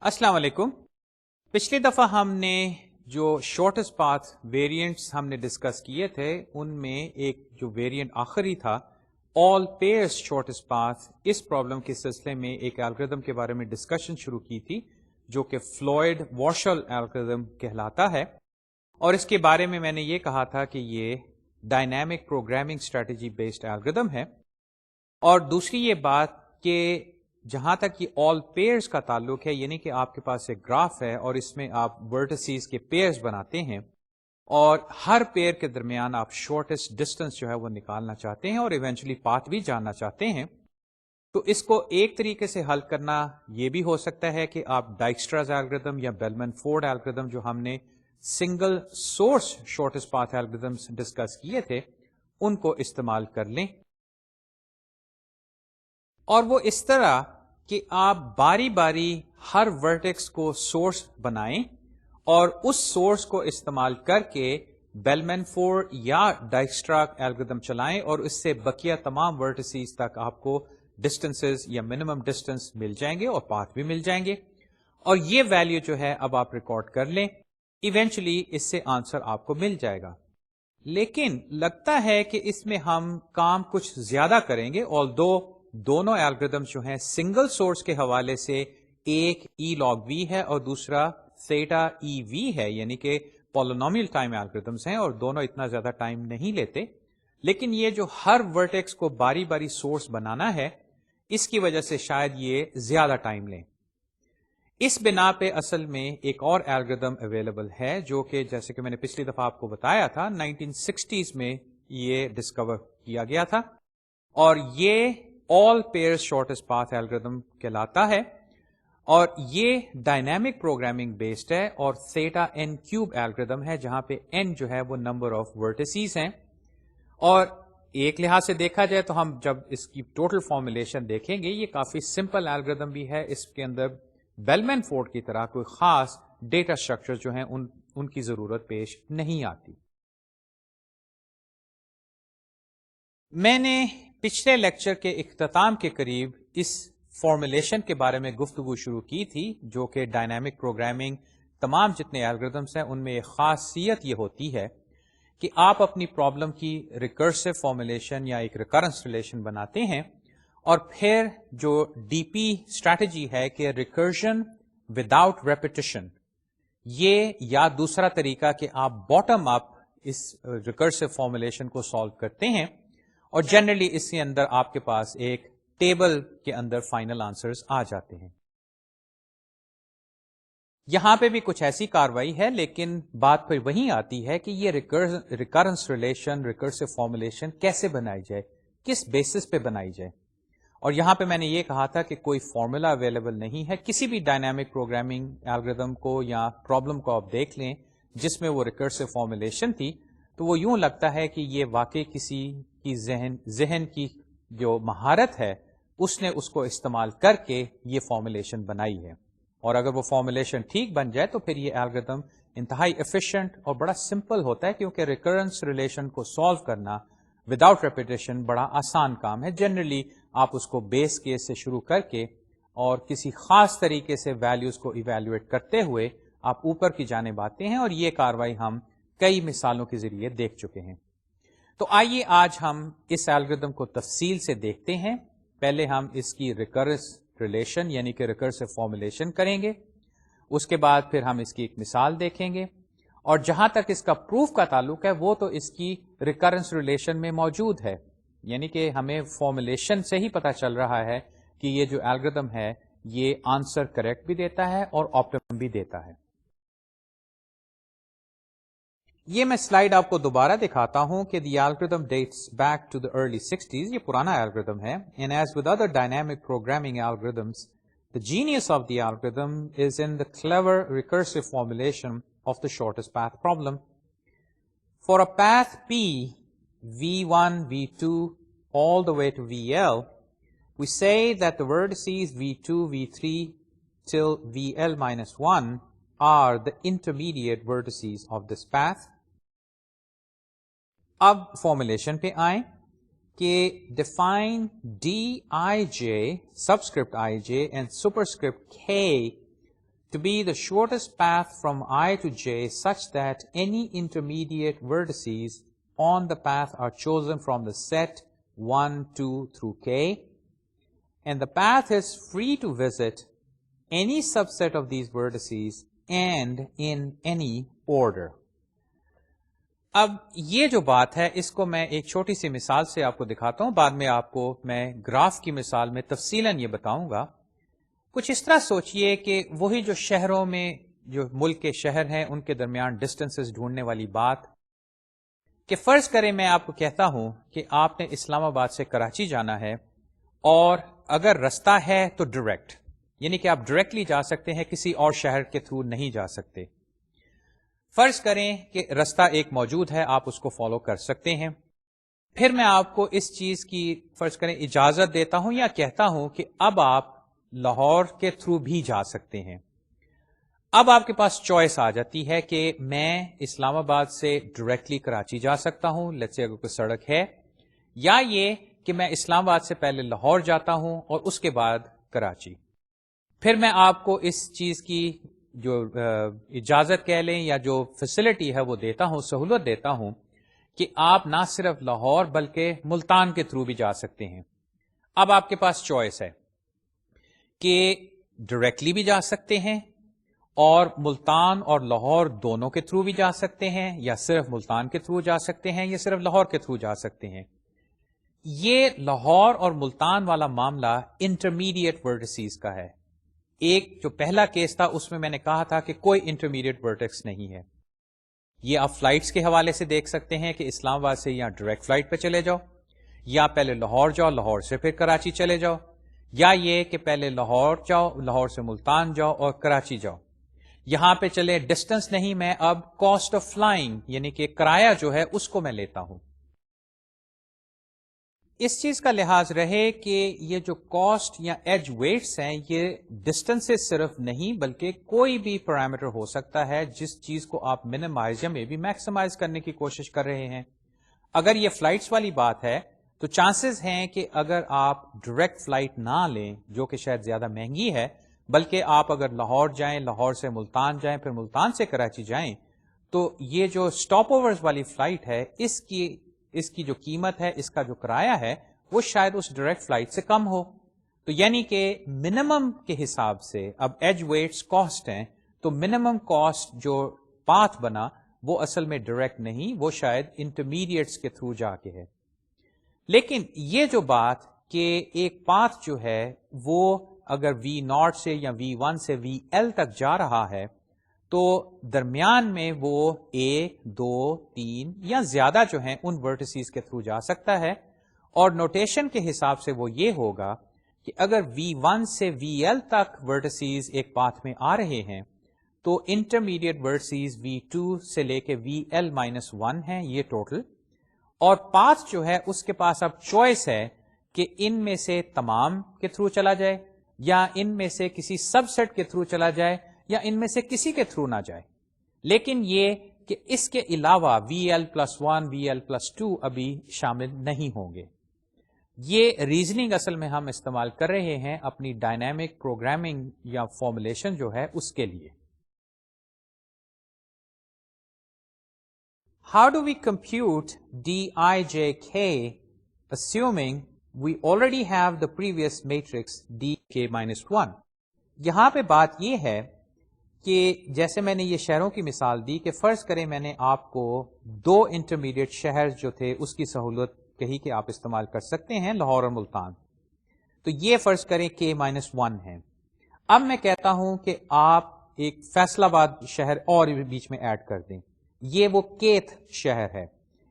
السلام علیکم. پچھلی دفعہ ہم نے جو شارٹیسٹ پاتھ ویریئنٹس ہم نے ڈسکس کیے تھے ان میں ایک جو ویریئنٹ آخری تھا آل پیئرس شارٹیسٹ پاتھ، اس پرابلم کے سلسلے میں ایک الگوریتم کے بارے میں ڈسکشن شروع کی تھی جو کہ فلوئڈ وارشل الگوریتم کہلاتا ہے، اور اس کے بارے میں نے یہ کہا تھا کہ یہ dynamic programming strategy based algorithm ہے. اور دوسری یہ بات کہ جہاں تک یہ آل پیئرز کا تعلق ہے، یعنی کہ آپ کے پاس ایک گراف ہے اور اس میں آپ ورٹسیز کے پیئرز بناتے ہیں اور ہر پیئر کے درمیان آپ شارٹیسٹ ڈسٹینس جو ہے وہ نکالنا چاہتے ہیں اور ایونچولی پاتھ بھی جاننا چاہتے ہیں. تو اس کو ایک طریقے سے حل کرنا یہ بھی ہو سکتا ہے کہ آپ ڈائکسٹراز الگوریتم یا بیلمن فورڈ الگوریتم جو ہم نے single source shortest path algorithms discuss کیے تھے ان کو استعمال کر لیں، اور وہ اس طرح کہ آپ باری باری ہر ورٹیکس کو سورس بنائیں اور اس سورس کو استعمال کر کے بیلمن فورڈ یا ڈائکسٹرا الگوریتم چلائیں اور اس سے بقیہ تمام ورٹیسز تک آپ کو ڈسٹینسز یا منیمم ڈسٹینس مل جائیں گے اور پاتھ بھی مل جائیں گے. اور یہ ویلیو جو ہے اب آپ ریکارڈ کر لیں، ایونچولی اس سے آنسر آپ کو مل جائے گا. لیکن لگتا ہے کہ اس میں ہم کام کچھ زیادہ کریں گے، آلدو دونوں الگوریتم جو ہیں سنگل سورس کے حوالے سے ایک ای لاگ وی ہے اور دوسرا تھیٹا ای وی ہے، یعنی کہ پولینومیل ٹائم الگوریتمس ہیں اور دونوں اتنا زیادہ ٹائم نہیں لیتے. لیکن یہ جو ہر ورٹیکس کو باری باری سورس بنانا ہے اس کی وجہ سے شاید یہ زیادہ ٹائم لیں. اس بنا پہ اصل میں ایک اور الگوریتم اویلیبل ہے جو کہ جیسے کہ میں نے پچھلی دفعہ آپ کو بتایا تھا 1960s میں یہ ڈسکور کیا گیا تھا، اور یہ all pair shortest path algorithm کہلاتا ہے، اور یہ ڈائنامک پروگرامنگ بیسڈ ہے اور تھیٹا این کیوب الگوریتم ہے جہاں پہ n جو ہے وہ نمبر آف ورٹیسیز ہیں. اور ایک لحاظ سے دیکھا جائے تو ہم جب اس کی ٹوٹل فارمولیشن دیکھیں گے یہ کافی سمپل الگوریتم بھی ہے، اس کے اندر بیلمن فورڈ کی طرح کوئی خاص ڈیٹا اسٹرکچر جو ہیں ان کی ضرورت پیش نہیں آتی. میں نے پچھلے لیکچر کے اختتام کے قریب اس فارمولیشن کے بارے میں گفتگو شروع کی تھی جو کہ ڈائنامک پروگرامنگ تمام جتنے الگوریتمس ہیں ان میں ایک خاصیت یہ ہوتی ہے کہ آپ اپنی پرابلم کی ریکرسو فارمولیشن یا ایک ریکرنس ریلیشن بناتے ہیں، اور پھر جو ڈی پی اسٹریٹجی ہے کہ ریکرشن وداؤٹ ریپیٹیشن، یہ یا دوسرا طریقہ کہ آپ باٹم اپ اس ریکرسو فارمولیشن کو سالو کرتے ہیں اور جنرلی اس کے اندر آپ کے پاس ایک ٹیبل کے اندر فائنل آنسرز آ جاتے ہیں. یہاں پہ بھی کچھ ایسی کاروائی ہے، لیکن بات پھر وہیں آتی ہے کہ یہ ریکرنس ریلیشن ریکرسو فارمولیشن کیسے بنائی جائے، کس بیسس پہ بنائی جائے. اور یہاں پہ میں نے یہ کہا تھا کہ کوئی فارمولا اویلیبل نہیں ہے. کسی بھی ڈائنامک پروگرامنگ الگوریتم کو یا پرابلم کو آپ دیکھ لیں جس میں وہ ریکرسو فارمولیشن تھی تو وہ یوں لگتا ہے کہ یہ واقعی کسی کی ذہن کی جو مہارت ہے اس نے اس کو استعمال کر کے یہ فارمولیشن بنائی ہے. اور اگر وہ فارمولیشن ٹھیک بن جائے تو پھر یہ الگوریتم انتہائی ایفیشینٹ اور بڑا سمپل ہوتا ہے، کیونکہ ریکرنس ریلیشن کو سالو کرنا وداؤٹ ریپیٹیشن بڑا آسان کام ہے. جنرلی آپ اس کو بیس کیس سے شروع کر کے اور کسی خاص طریقے سے ویلیوز کو ایویلویٹ کرتے ہوئے آپ اوپر کی جانب آتے ہیں، اور یہ کاروائی ہم کئی مثالوں کے ذریعے دیکھ چکے ہیں. تو آئیے آج ہم اس الگوریتم کو تفصیل سے دیکھتے ہیں. پہلے ہم اس کی ریکرس ریلیشن یعنی کہ ریکرسو فارمولیشن کریں گے، اس کے بعد پھر ہم اس کی ایک مثال دیکھیں گے، اور جہاں تک اس کا پروف کا تعلق ہے وہ تو اس کی ریکرنس ریلیشن میں موجود ہے، یعنی کہ ہمیں فارمولیشن سے ہی پتا چل رہا ہے کہ یہ جو الگوریتم ہے یہ آنسر کریکٹ بھی دیتا ہے اور آپٹیمم بھی دیتا ہے. یہ میں سلائیڈ آپ کو دوبارہ دکھاتا ہوں کہ the algorithm dates back to the early 60s. یہ پرانا الگوریتم ہے. And as with other dynamic programming algorithms the genius of the algorithm is in the clever recursive formulation of the shortest path problem. For a path P, V1, V2, all the way to VL, we say that the vertices V2, V3 till VL minus 1 are the intermediate vertices of this path. اب formulation پہ آئیں کہ define D I J subscript I J and superscript کے to be the shortest path from I to j such that any intermediate vertices on the path are chosen from the set 1, 2 through k, and the path is free to visit any subset of these vertices and in any order. اب یہ جو بات ہے اس کو میں ایک چھوٹی سی مثال سے آپ کو دکھاتا ہوں، بعد میں آپ کو میں گراف کی مثال میں تفصیلاً یہ بتاؤں گا. کچھ اس طرح سوچئے کہ وہی جو شہروں میں جو ملک کے شہر ہیں ان کے درمیان ڈسٹنسز ڈھونڈنے والی بات، کہ فرض کریں میں آپ کو کہتا ہوں کہ آپ نے اسلام آباد سے کراچی جانا ہے، اور اگر رستہ ہے تو ڈائریکٹ، یعنی کہ آپ ڈائریکٹلی جا سکتے ہیں، کسی اور شہر کے تھرو نہیں جا سکتے. فرض کریں کہ رستہ ایک موجود ہے، آپ اس کو فالو کر سکتے ہیں. پھر میں آپ کو اس چیز کی فرض کریں اجازت دیتا ہوں یا کہتا ہوں کہ اب آپ لاہور کے تھرو بھی جا سکتے ہیں. اب آپ کے پاس چوائس آ جاتی ہے کہ میں اسلام آباد سے ڈائریکٹلی کراچی جا سکتا ہوں، لیٹس سے اگر کوئی سڑک ہے، یا یہ کہ میں اسلام آباد سے پہلے لاہور جاتا ہوں اور اس کے بعد کراچی. پھر میں آپ کو اس چیز کی جو اجازت کہہ لیں یا جو فیسلٹی ہے وہ دیتا ہوں، سہولت دیتا ہوں کہ آپ نہ صرف لاہور بلکہ ملتان کے تھرو بھی جا سکتے ہیں. اب آپ کے پاس چوائس ہے کہ ڈائریکٹلی بھی جا سکتے ہیں اور ملتان اور لاہور دونوں کے تھرو بھی جا سکتے ہیں، یا صرف ملتان کے تھرو جا سکتے ہیں، یا صرف لاہور کے تھرو جا سکتے ہیں. یہ لاہور اور ملتان والا معاملہ انٹرمیڈیٹ ورٹیسز کا ہے. ایک جو پہلا کیس تھا اس میں نے کہا تھا کہ کوئی انٹرمیڈیٹ ورٹیکس نہیں ہے. یہ آپ فلائٹس کے حوالے سے دیکھ سکتے ہیں کہ اسلام آباد سے یا ڈائریکٹ فلائٹ پہ چلے جاؤ، یا پہلے لاہور جاؤ، لاہور سے پھر کراچی چلے جاؤ، یا یہ کہ پہلے لاہور جاؤ، لاہور سے ملتان جاؤ اور کراچی جاؤ. یہاں پہ چلے ڈسٹنس نہیں، میں اب کاسٹ آف فلائنگ یعنی کہ کرایہ جو ہے اس کو میں لیتا ہوں. اس چیز کا لحاظ رہے کہ یہ جو کاسٹ یا ایج ویٹس ہیں یہ ڈسٹنس صرف نہیں بلکہ کوئی بھی پیرامیٹر ہو سکتا ہے جس چیز کو آپ منیمائز یا میں بھی میکسیمائز کرنے کی کوشش کر رہے ہیں. اگر یہ فلائٹس والی بات ہے تو چانسز ہیں کہ اگر آپ ڈائریکٹ فلائٹ نہ لیں جو کہ شاید زیادہ مہنگی ہے، بلکہ آپ اگر لاہور جائیں، لاہور سے ملتان جائیں، پھر ملتان سے کراچی جائیں، تو یہ جو سٹاپ اوورز والی فلائٹ ہے اس کی جو قیمت ہے، اس کا جو کرایہ ہے وہ شاید اس ڈائریکٹ فلائٹ سے کم ہو. تو یعنی کہ منیمم کے حساب سے اب ایج ویٹس کاسٹ ہیں، تو منیمم کاسٹ جو پاتھ بنا وہ اصل میں ڈائریکٹ نہیں، وہ شاید انٹرمیڈیٹس کے تھرو جا کے ہے. لیکن یہ جو بات کہ ایک پاتھ جو ہے وہ اگر V0 سے یا V1 سے VL تک جا رہا ہے تو درمیان میں وہ 1، 2، 3 یا زیادہ جو ہیں ان ورٹیسز کے تھرو جا سکتا ہے. اور نوٹیشن کے حساب سے وہ یہ ہوگا کہ اگر V1 سے VL تک ورٹیسز ایک پاتھ میں آ رہے ہیں تو انٹرمیڈیٹ ورٹیسز V2 سے لے کے VL-1 ہیں یہ ٹوٹل. اور پاتھ جو ہے اس کے پاس اب چوائس ہے کہ ان میں سے تمام کے تھرو چلا جائے، یا ان میں سے کسی سب سیٹ کے تھرو چلا جائے، یا ان میں سے کسی کے تھرو نہ جائے. لیکن یہ کہ اس کے علاوہ VL+1 VL+2 ابھی شامل نہیں ہوں گے. یہ ریزننگ اصل میں ہم استعمال کر رہے ہیں اپنی ڈائنامک پروگرامنگ یا فارمولیشن جو ہے اس کے لیے. How do we compute Dijk assuming we already have the previous matrix Dk-1? یہاں پہ بات یہ ہے کہ جیسے میں نے یہ شہروں کی مثال دی کہ فرض کریں میں نے آپ کو 2 انٹرمیڈیٹ شہر جو تھے اس کی سہولت کہی کہ آپ استعمال کر سکتے ہیں، لاہور اور ملتان. تو یہ فرض کریں K-1 ہے. اب میں کہتا ہوں کہ آپ ایک فیصل آباد شہر اور بیچ میں ایڈ کر دیں. یہ وہ کیتھ شہر ہے،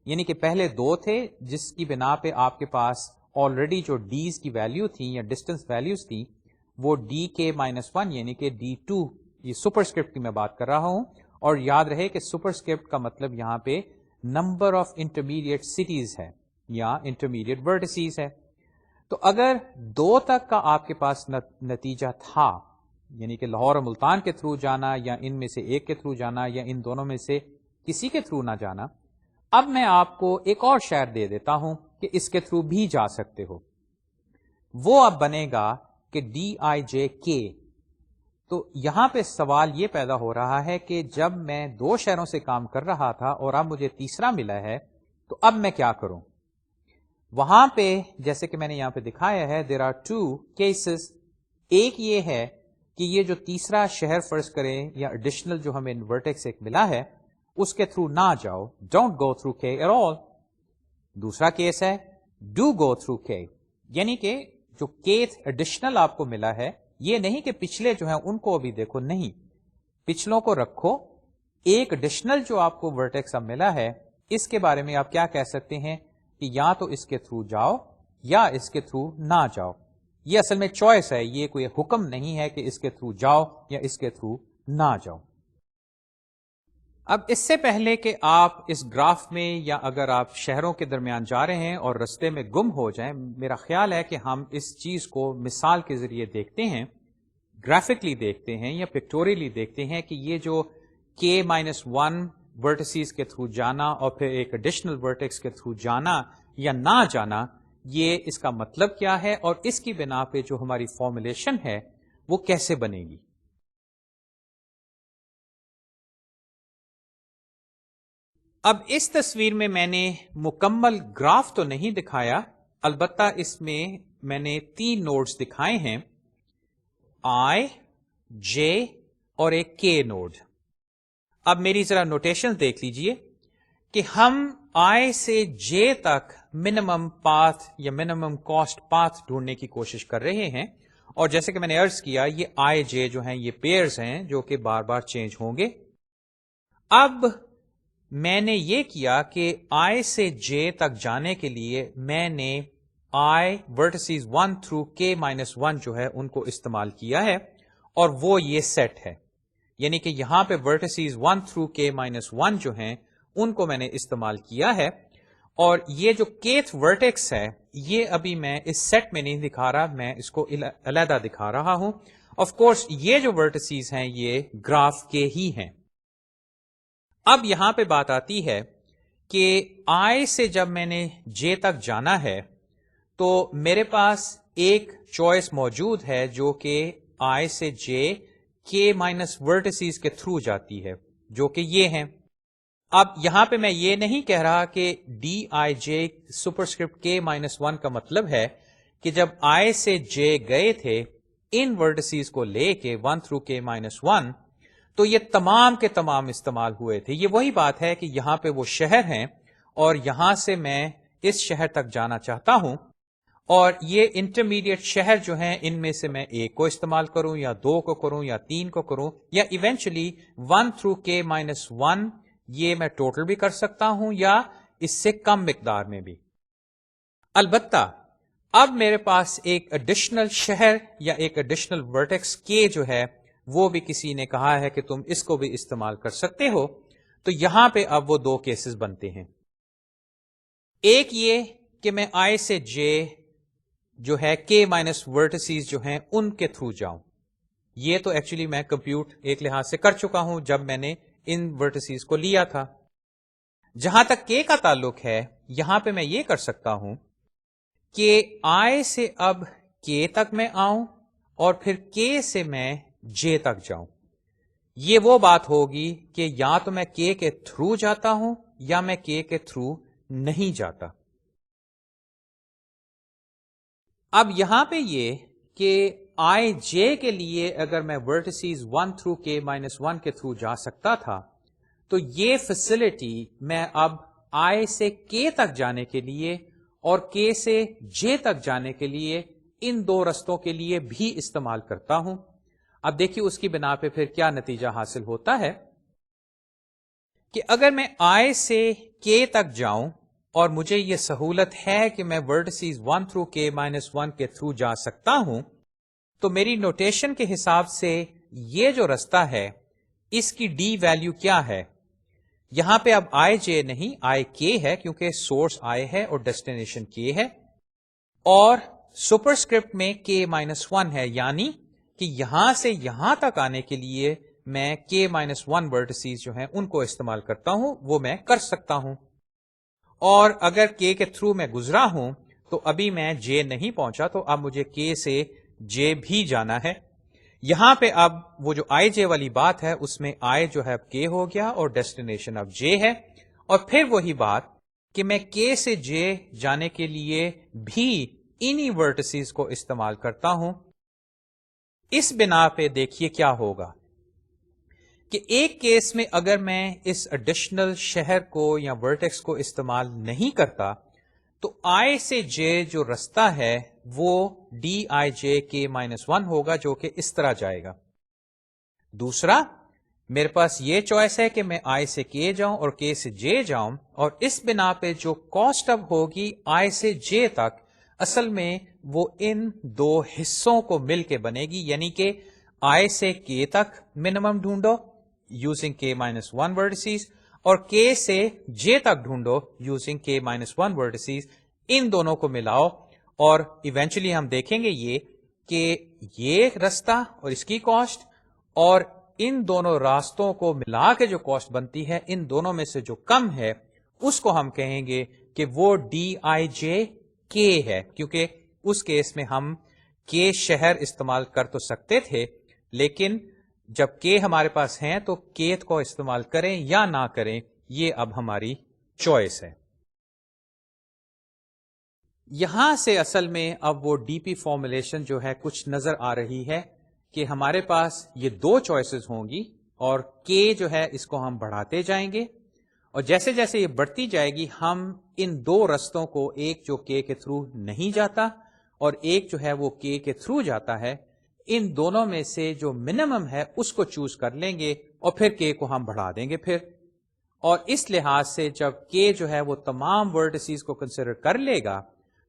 یعنی کہ پہلے 2 تھے جس کی بنا پہ آپ کے پاس آلریڈی جو ڈیز کی ویلیو تھی یا ڈسٹنس ویلیوز تھی وہ Dk-1 یعنی کہ D2، یہ سپرسکرپٹ کی میں بات کر رہا ہوں. اور یاد رہے کہ سپرسکرپٹ کا مطلب یہاں پہ نمبر آف انٹرمیڈیٹ سٹیز ہے یا انٹرمیڈیٹ ورٹیسز ہے. تو اگر 2 تک کا آپ کے پاس نتیجہ تھا، یعنی کہ لاہور اور ملتان کے تھرو جانا یا ان میں سے ایک کے تھرو جانا یا ان دونوں میں سے کسی کے تھرو نہ جانا، اب میں آپ کو ایک اور شہر دے دیتا ہوں کہ اس کے تھرو بھی جا سکتے ہو. وہ اب بنے گا کہ Dijk تو یہاں پہ سوال یہ پیدا ہو رہا ہے کہ جب میں 2 شہروں سے کام کر رہا تھا اور اب مجھے تیسرا ملا ہے تو اب میں کیا کروں؟ وہاں پہ جیسے کہ میں نے یہاں پہ دکھایا ہے there are 2 cases. ایک یہ ہے کہ یہ جو تیسرا شہر فرض کریں یا ایڈیشنل جو ہمیں ورٹیکس ایک ملا ہے اس کے تھرو نہ جاؤ, don't go through k at آل. دوسرا کیس ہے ڈو گو تھرو کے, یعنی کہ جو کیتھ ایڈیشنل آپ کو ملا ہے یہ نہیں کہ پچھلے جو ہیں ان کو ابھی دیکھو, نہیں, پچھلوں کو رکھو. ایک ایڈیشنل جو آپ کو ورٹیکس اب ملا ہے اس کے بارے میں آپ کیا کہہ سکتے ہیں کہ یا تو اس کے تھرو جاؤ یا اس کے تھرو نہ جاؤ. یہ اصل میں چوائس ہے, یہ کوئی حکم نہیں ہے کہ اس کے تھرو جاؤ یا اس کے تھرو نہ جاؤ. اب اس سے پہلے کہ آپ اس گراف میں یا اگر آپ شہروں کے درمیان جا رہے ہیں اور رستے میں گم ہو جائیں, میرا خیال ہے کہ ہم اس چیز کو مثال کے ذریعے دیکھتے ہیں, گرافکلی دیکھتے ہیں یا پکٹوریلی دیکھتے ہیں کہ یہ جو k-1 ورٹسیز کے تھرو جانا اور پھر ایک ایڈیشنل ورٹیکس کے تھرو جانا یا نہ جانا, یہ اس کا مطلب کیا ہے اور اس کی بنا پہ جو ہماری فارمولیشن ہے وہ کیسے بنے گی. اب اس تصویر میں میں نے مکمل گراف تو نہیں دکھایا, البتہ اس میں نے 3 نوڈز دکھائے ہیں, I, J اور ایک K نوڈ. اب میری ذرا نوٹیشن دیکھ لیجئے کہ ہم I سے J تک منیمم پاتھ یا منیمم کاسٹ پاتھ ڈھونڈنے کی کوشش کر رہے ہیں, اور جیسے کہ میں نے عرض کیا یہ I, J جو ہیں یہ پیئرز ہیں جو کہ بار بار چینج ہوں گے. اب میں نے یہ کیا کہ I سے J تک جانے کے لیے میں نے I vertices 1 through k-1 جو ہے ان کو استعمال کیا ہے, اور وہ یہ سیٹ ہے, یعنی کہ یہاں پہ vertices 1 through k-1 جو ہیں ان کو میں نے استعمال کیا ہے. اور یہ جو kth vertex ہے یہ ابھی میں اس سیٹ میں نہیں دکھا رہا, میں اس کو علیحدہ دکھا رہا ہوں. آف کورس یہ جو vertices ہیں یہ گراف کے ہی ہیں. اب یہاں پہ بات آتی ہے کہ I سے جب میں نے J تک جانا ہے تو میرے پاس ایک چوائس موجود ہے جو کہ I سے J k- vertices کے تھرو جاتی ہے جو کہ یہ ہیں. اب یہاں پہ میں یہ نہیں کہہ رہا کہ dij سپرسکرپٹ k-1 کا مطلب ہے کہ جب I سے J گئے تھے ان vertices کو لے کے 1 through k-1 تو یہ تمام کے تمام استعمال ہوئے تھے. یہ وہی بات ہے کہ یہاں پہ وہ شہر ہیں اور یہاں سے میں اس شہر تک جانا چاہتا ہوں, اور یہ انٹرمیڈیٹ شہر جو ہیں ان میں سے میں 1 کو استعمال کروں یا 2 کو کروں یا 3 کو کروں یا ایونچولی 1 through k-1 یہ میں ٹوٹل بھی کر سکتا ہوں یا اس سے کم مقدار میں بھی. البتہ اب میرے پاس ایک ایڈیشنل شہر یا ایک ایڈیشنل ورٹیکس k جو ہے وہ بھی کسی نے کہا ہے کہ تم اس کو بھی استعمال کر سکتے ہو. تو یہاں پہ اب وہ 2 کیسز بنتے ہیں. ایک یہ کہ میں I سے J جو ہے k- vertices جو ہیں ان کے تھرو جاؤں. یہ تو ایکچولی میں کمپیوٹ ایک لحاظ سے کر چکا ہوں جب میں نے ان vertices کو لیا تھا. جہاں تک k کا تعلق ہے یہاں پہ میں یہ کر سکتا ہوں کہ I سے اب k تک میں آؤں اور پھر k سے میں J تک جاؤں. یہ وہ بات ہوگی کہ یا تو میں k کے تھرو جاتا ہوں یا میں k کے تھرو نہیں جاتا. اب یہاں پہ یہ کہ I J کے لیے اگر میں vertices 1 through k-1 کے تھرو جا سکتا تھا تو یہ فیسلٹی میں اب I سے k تک جانے کے لیے اور k سے J تک جانے کے لیے ان 2 رستوں کے لیے بھی استعمال کرتا ہوں. اب دیکھیے اس کی بنا پہ پھر کیا نتیجہ حاصل ہوتا ہے کہ اگر میں I سے k تک جاؤں اور مجھے یہ سہولت ہے کہ میں vertices 1 through k-1 کے تھرو جا سکتا ہوں تو میری نوٹیشن کے حساب سے یہ جو رستہ ہے اس کی d ویلیو کیا ہے؟ یہاں پہ اب I J نہیں I K ہے کیونکہ سورس I ہے اور ڈیسٹینیشن K ہے, اور سپرسکرپٹ میں k-1 ہے, یعنی کہ یہاں سے یہاں تک آنے کے لیے میں k-1 vertices جو ہیں ان کو استعمال کرتا ہوں, وہ میں کر سکتا ہوں. اور اگر k کے تھرو میں گزرا ہوں تو ابھی میں J نہیں پہنچا تو اب مجھے k سے J بھی جانا ہے. یہاں پہ اب وہ جو آئی جے والی بات ہے اس میں آئی جو ہے کے ہو گیا اور ڈیسٹینیشن اب جے ہے، اور پھر وہی بات کہ میں کے سے جے جانے کے لیے بھی انہی ورٹسز کو استعمال کرتا ہوں. اس بنا پہ دیکھیے کیا ہوگا کہ ایک کیس میں اگر میں اس ایڈیشنل شہر کو یا ورٹیکس کو استعمال نہیں کرتا تو آئی سے جے جو رستہ ہے وہ ڈی آئی جے کے -1 ہوگا، جو کہ اس طرح جائے گا. دوسرا، میرے پاس یہ چوائس ہے کہ میں آئی سے کے جاؤں اور کے سے جے جاؤں، اور اس بنا پہ جو کاسٹ اب ہوگی آئی سے جے تک، اصل میں وہ ان دو حصوں کو مل کے بنے گی، یعنی کہ آئی سے کے تک منیمم ڈھونڈو یوزنگ کے -1 ورٹسز، اور کے سے جے تک ڈھونڈو یوزنگ کے -1 ورٹسز. ان دونوں کو ملاؤ اور ایونچولی ہم دیکھیں گے کہ یہ رستہ اور اس کی کاسٹ اور ان دونوں راستوں کو ملا کے جو کاسٹ بنتی ہے ان دونوں میں سے جو کم ہے اس کو ہم کہیں گے کہ وہ ڈی آئی جے کے ہے، کیونکہ اس کیس میں ہم کے شہر استعمال کر تو سکتے تھے، لیکن جب کے ہمارے پاس ہیں تو کیت کو استعمال کریں یا نہ کریں یہ اب ہماری چوائس ہے. یہاں سے اصل میں اب وہ ڈی پی فارمولیشن جو ہے کچھ نظر آ رہی ہے کہ ہمارے پاس یہ دو چوائسز ہوں گی اور کے جو ہے اس کو ہم بڑھاتے جائیں گے، اور جیسے جیسے یہ بڑھتی جائے گی ہم ان دو رستوں کو، ایک جو کے تھرو نہیں جاتا اور ایک جو ہے وہ کے تھرو جاتا ہے، ان دونوں میں سے جو منیمم ہے اس کو چوز کر لیں گے اور پھر کے کو ہم بڑھا دیں گے پھر. اور اس لحاظ سے جب کے جو ہے وہ تمام ورٹسز کو کنسیڈر کر لے گا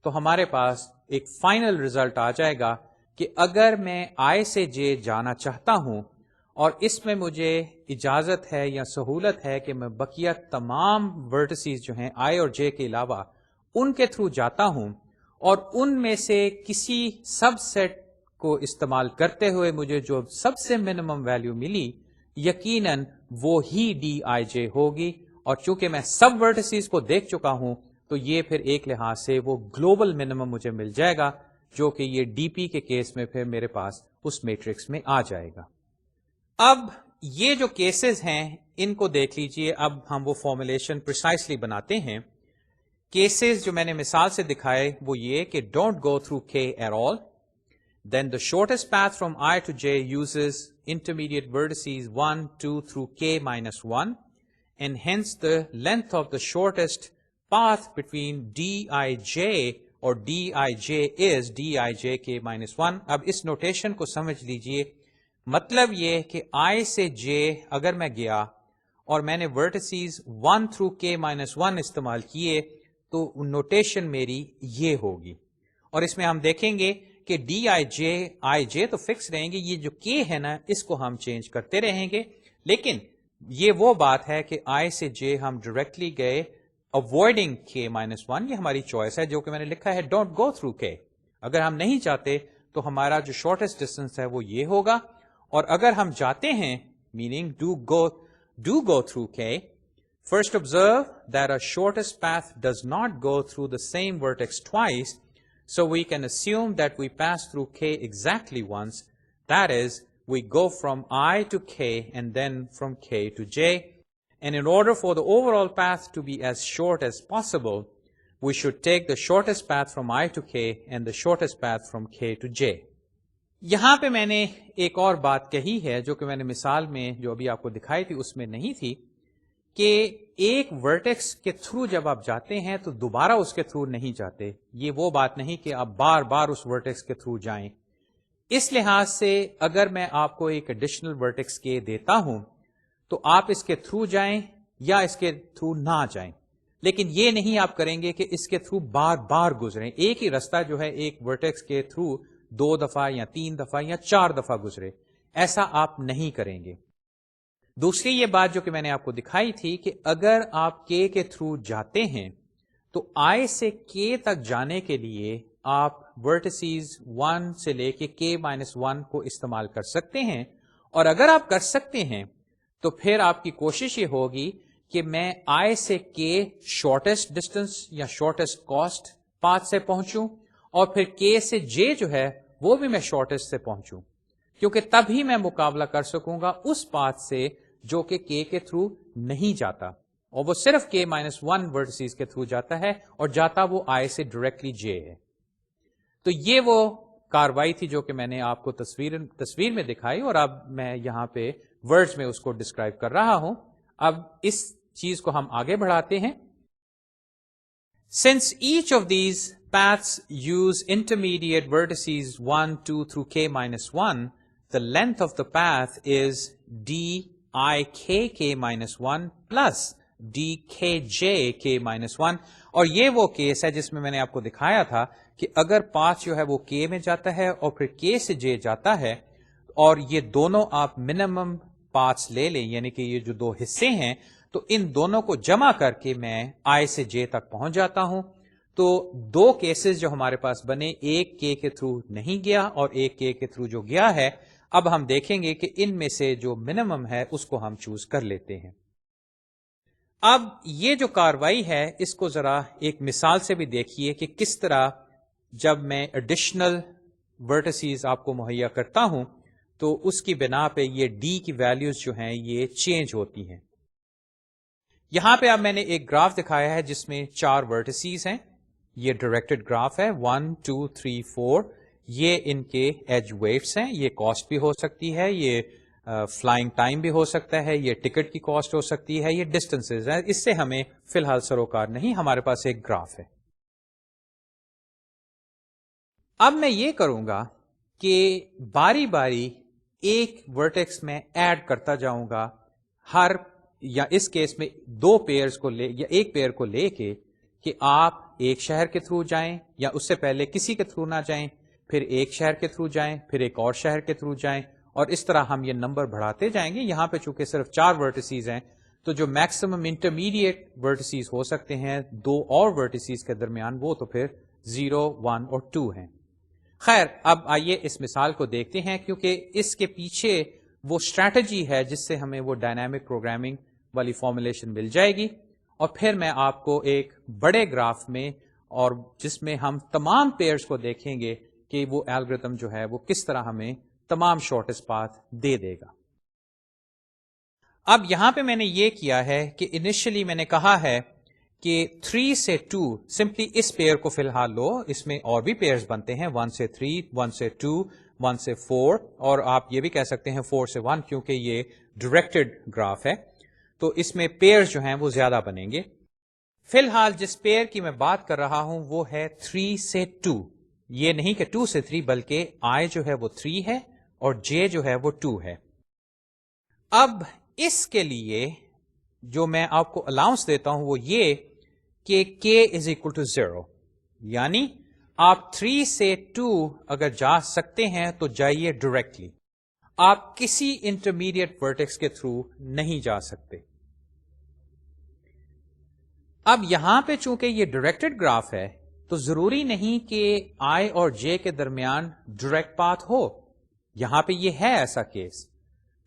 تو ہمارے پاس ایک فائنل ریزلٹ آ جائے گا کہ اگر میں آئی سے جے جانا چاہتا ہوں اور اس میں مجھے اجازت ہے یا سہولت ہے کہ میں بقیہ تمام ورٹسز جو ہیں آئی اور جے کے علاوہ ان کے تھرو جاتا ہوں، اور ان میں سے کسی سب سیٹ کو استعمال کرتے ہوئے مجھے جو سب سے منیمم ویلیو ملی یقیناً وہ ہی ڈی آئی جے ہوگی. اور چونکہ میں سب ورٹسز کو دیکھ چکا ہوں تو یہ پھر ایک لحاظ سے وہ گلوبل منیمم مجھے مل جائے گا، جو کہ یہ ڈی پی کے کیس میں پھر میرے پاس اس میٹرکس میں آ جائے گا. اب یہ جو کیسز ہیں ان کو دیکھ لیجئے. اب ہم وہ فارمولیشن پریسائسلی بناتے ہیں. کیسز جو میں نے مثال سے دکھائے وہ یہ کہ don't go through k at all, then the shortest path from i to j uses intermediate vertices 1, 2 through k -1, and hence the length of the shortest path between dij or dij is dij k -1. اب اس notation کو سمجھ لیجئے. مطلب یہ کہ i سے j اگر میں گیا اور میں نے vertices 1 through k -1 استعمال کیے تو نوٹیشن میری یہ ہوگی. اور اس میں ہم دیکھیں گے کہ ڈی آئی جے تو فکس رہیں گے، یہ جو کے ہے نا اس کو ہم چینج کرتے رہیں گے. لیکن یہ وہ بات ہے کہ آئی سے جے ہم ڈائریکٹلی گئے اوائڈنگ کے -1، یہ ہماری چوائس ہے جو کہ میں نے لکھا ہے ڈونٹ گو تھرو کے. اگر ہم نہیں چاہتے تو ہمارا جو شارٹیسٹ ڈسٹینس ہے وہ یہ ہوگا، اور اگر ہم جاتے ہیں میننگ ڈو گو تھرو کے، first observe that a shortest path does not go through the same vertex twice. So we can assume that we pass through k exactly once. That is, we go from I to k and then from k to j. And in order for the overall path to be as short as possible, we should take the shortest path from I to k and the shortest path from k to j. یہاں پہ میں نے ایک اور بات کہی ہے جو کہ میں نے مثال میں جو ابھی آپ کو دکھائی تھی اس میں نہیں تھی، کہ ایک ورٹیکس کے تھرو جب آپ جاتے ہیں تو دوبارہ اس کے تھرو نہیں جاتے. یہ وہ بات نہیں کہ آپ بار بار اس ورٹیکس کے تھرو جائیں. اس لحاظ سے اگر میں آپ کو ایک ایڈیشنل ورٹیکس کے دیتا ہوں تو آپ اس کے تھرو جائیں یا اس کے تھرو نہ جائیں، لیکن یہ نہیں آپ کریں گے کہ اس کے تھرو بار بار گزریں. ایک ہی رستہ جو ہے ایک ورٹیکس کے تھرو 2 دفعہ یا 3 دفعہ یا 4 دفعہ گزرے، ایسا آپ نہیں کریں گے. دوسری یہ بات جو کہ میں نے آپ کو دکھائی تھی کہ اگر آپ کے تھرو جاتے ہیں تو آئی سے کے تک جانے کے لیے آپ ورٹسیز 1 سے لے کے کے -1 کو استعمال کر سکتے ہیں، اور اگر آپ کر سکتے ہیں تو پھر آپ کی کوشش یہ ہوگی کہ میں آئی سے کے شارٹیسٹ ڈسٹینس یا شارٹیسٹ کاسٹ پاتھ سے پہنچوں، اور پھر کے سے جے جو ہے وہ بھی میں شارٹیسٹ سے پہنچوں. کیونکہ تبھی میں مقابلہ کر سکوں گا اس پاتھ سے جو کہ K کے تھرو نہیں جاتا، اور وہ صرف K-1 ورٹسیز کے تھرو جاتا ہے، اور جاتا وہ I سے ڈائریکٹلی J ہے۔ تو یہ وہ کاروائی تھی جو کہ میں نے آپ کو تصویر میں دکھائی، اور اب میں یہاں پہ ورڈز میں اس کو ڈسکرائب کر رہا ہوں۔ اب اس چیز کو ہم آگے بڑھاتے ہیں۔ Since each of these paths use intermediate vertices 1, 2 through K-1, the length of the path is dikk-1 plus dkjk-1، اور یہ وہ کیس ہے جس میں میں نے آپ کو دکھایا تھا کہ اگر پاتھ جو ہے وہ K میں جاتا ہے اور پھر K سے J جاتا ہے، اور یہ دونوں آپ منیمم پاتھس لے لیں، یعنی کہ یہ جو دو حصے ہیں، تو ان دونوں کو جمع کر کے میں I سے J تک پہنچ جاتا ہوں۔ تو دو کیسز جو ہمارے پاس بنے، ایک K کے تھرو نہیں گیا اور ایک K کے تھرو جو گیا ہے، اب ہم دیکھیں گے کہ ان میں سے جو منیمم ہے اس کو ہم چوز کر لیتے ہیں۔ اب یہ جو کاروائی ہے اس کو ذرا ایک مثال سے بھی دیکھیے کہ کس طرح جب میں ایڈیشنل ورٹسیز آپ کو مہیا کرتا ہوں تو اس کی بنا پہ یہ D کی ویلیوز جو ہیں یہ چینج ہوتی ہیں۔ یہاں پہ اب میں نے ایک گراف دکھایا ہے جس میں 4 ورٹسیز ہیں، یہ ڈائریکٹڈ گراف ہے 1 2 3 4، یہ ان کے ایج ویٹس ہیں، یہ کاسٹ بھی ہو سکتی ہے، یہ فلائنگ ٹائم بھی ہو سکتا ہے، یہ ٹکٹ کی کاسٹ ہو سکتی ہے، یہ ڈسٹنسز ہیں، اس سے ہمیں فی الحال سروکار نہیں، ہمارے پاس ایک گراف ہے۔ اب میں یہ کروں گا کہ باری باری ایک ورٹیکس میں ایڈ کرتا جاؤں گا، ہر یا اس کیس میں 2 پیئرز کو لے یا ایک پیئر کو لے کے، کہ آپ ایک شہر کے تھرو جائیں یا اس سے پہلے کسی کے تھرو نہ جائیں، پھر ایک شہر کے تھرو جائیں، پھر ایک اور شہر کے تھرو جائیں، اور اس طرح ہم یہ نمبر بڑھاتے جائیں گے۔ یہاں پہ چونکہ صرف 4 ورٹسیز ہیں تو جو میکسیمم انٹرمیڈیٹ ورٹسیز ہو سکتے ہیں 2 اور ورٹسیز کے درمیان، وہ تو پھر 0 1 اور 2 ہیں۔ خیر، اب آئیے اس مثال کو دیکھتے ہیں، کیونکہ اس کے پیچھے وہ اسٹریٹجی ہے جس سے ہمیں وہ ڈائنامک پروگرامنگ والی فارمولیشن مل جائے گی، اور پھر میں آپ کو ایک بڑے گراف میں، اور جس میں ہم تمام پیئرز کو دیکھیں گے کہ وہ الگورتھم جو ہے وہ کس طرح ہمیں تمام شارٹیسٹ پاتھ دے دے گا۔ اب یہاں پہ میں نے یہ کیا ہے کہ انیشلی میں نے کہا ہے کہ 3 سے 2 سمپلی اس پیئر کو فی الحال لو، اس میں اور بھی پیئرز بنتے ہیں 1 سے 3 1 سے 2 1 سے 4، اور آپ یہ بھی کہہ سکتے ہیں 4 سے 1 کیونکہ یہ ڈائریکٹڈ گراف ہے، تو اس میں پیئرز جو ہیں وہ زیادہ بنیں گے۔ فی الحال جس پیئر کی میں بات کر رہا ہوں وہ ہے 3 سے 2، یہ نہیں کہ 2 سے 3 بلکہ I جو ہے وہ 3 ہے اور J جو ہے وہ 2 ہے۔ اب اس کے لیے جو میں آپ کو الاؤنس دیتا ہوں وہ یہ کہ K is equal to 0، یعنی آپ 3 سے 2 اگر جا سکتے ہیں تو جائیے ڈائریکٹلی، آپ کسی انٹرمیڈیٹ ورٹیکس کے تھرو نہیں جا سکتے۔ اب یہاں پہ چونکہ یہ ڈائریکٹڈ گراف ہے تو ضروری نہیں کہ I اور J کے درمیان ڈائریکٹ پاتھ ہو، یہاں پہ یہ ہے ایسا کیس،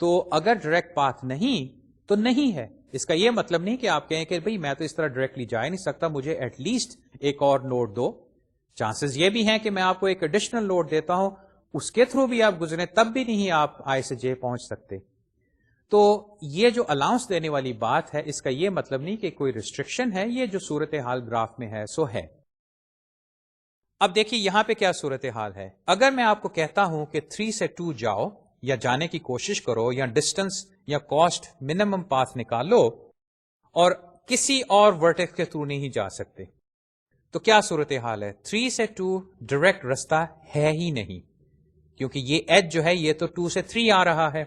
تو اگر ڈائریکٹ پاتھ نہیں تو نہیں ہے، اس کا یہ مطلب نہیں کہ آپ کہیں کہ بھئی میں تو اس طرح ڈائریکٹلی جا ہی نہیں سکتا، مجھے ایٹ لیسٹ ایک اور نوڈ دو۔ چانسز یہ بھی ہیں کہ میں آپ کو ایک ایڈیشنل نوڈ دیتا ہوں، اس کے تھرو بھی آپ گزریں، تب بھی نہیں آپ I سے J پہنچ سکتے۔ تو یہ جو الاؤنس دینے والی بات ہے اس کا یہ مطلب نہیں کہ کوئی ریسٹرکشن ہے، یہ جو صورتحال گراف میں ہے سو ہے۔ اب دیکھیے یہاں پہ کیا صورتحال ہے، اگر میں آپ کو کہتا ہوں کہ 3 سے 2 جاؤ یا جانے کی کوشش کرو یا ڈسٹنس یا کاسٹ منیمم پاتھ نکالو اور کسی اور ورٹیکس کے تھرو نہیں جا سکتے، تو کیا صورتحال ہے؟ 3 سے 2 ڈائریکٹ رستہ ہے ہی نہیں، کیونکہ یہ ایج جو ہے یہ تو 2 سے 3 آ رہا ہے۔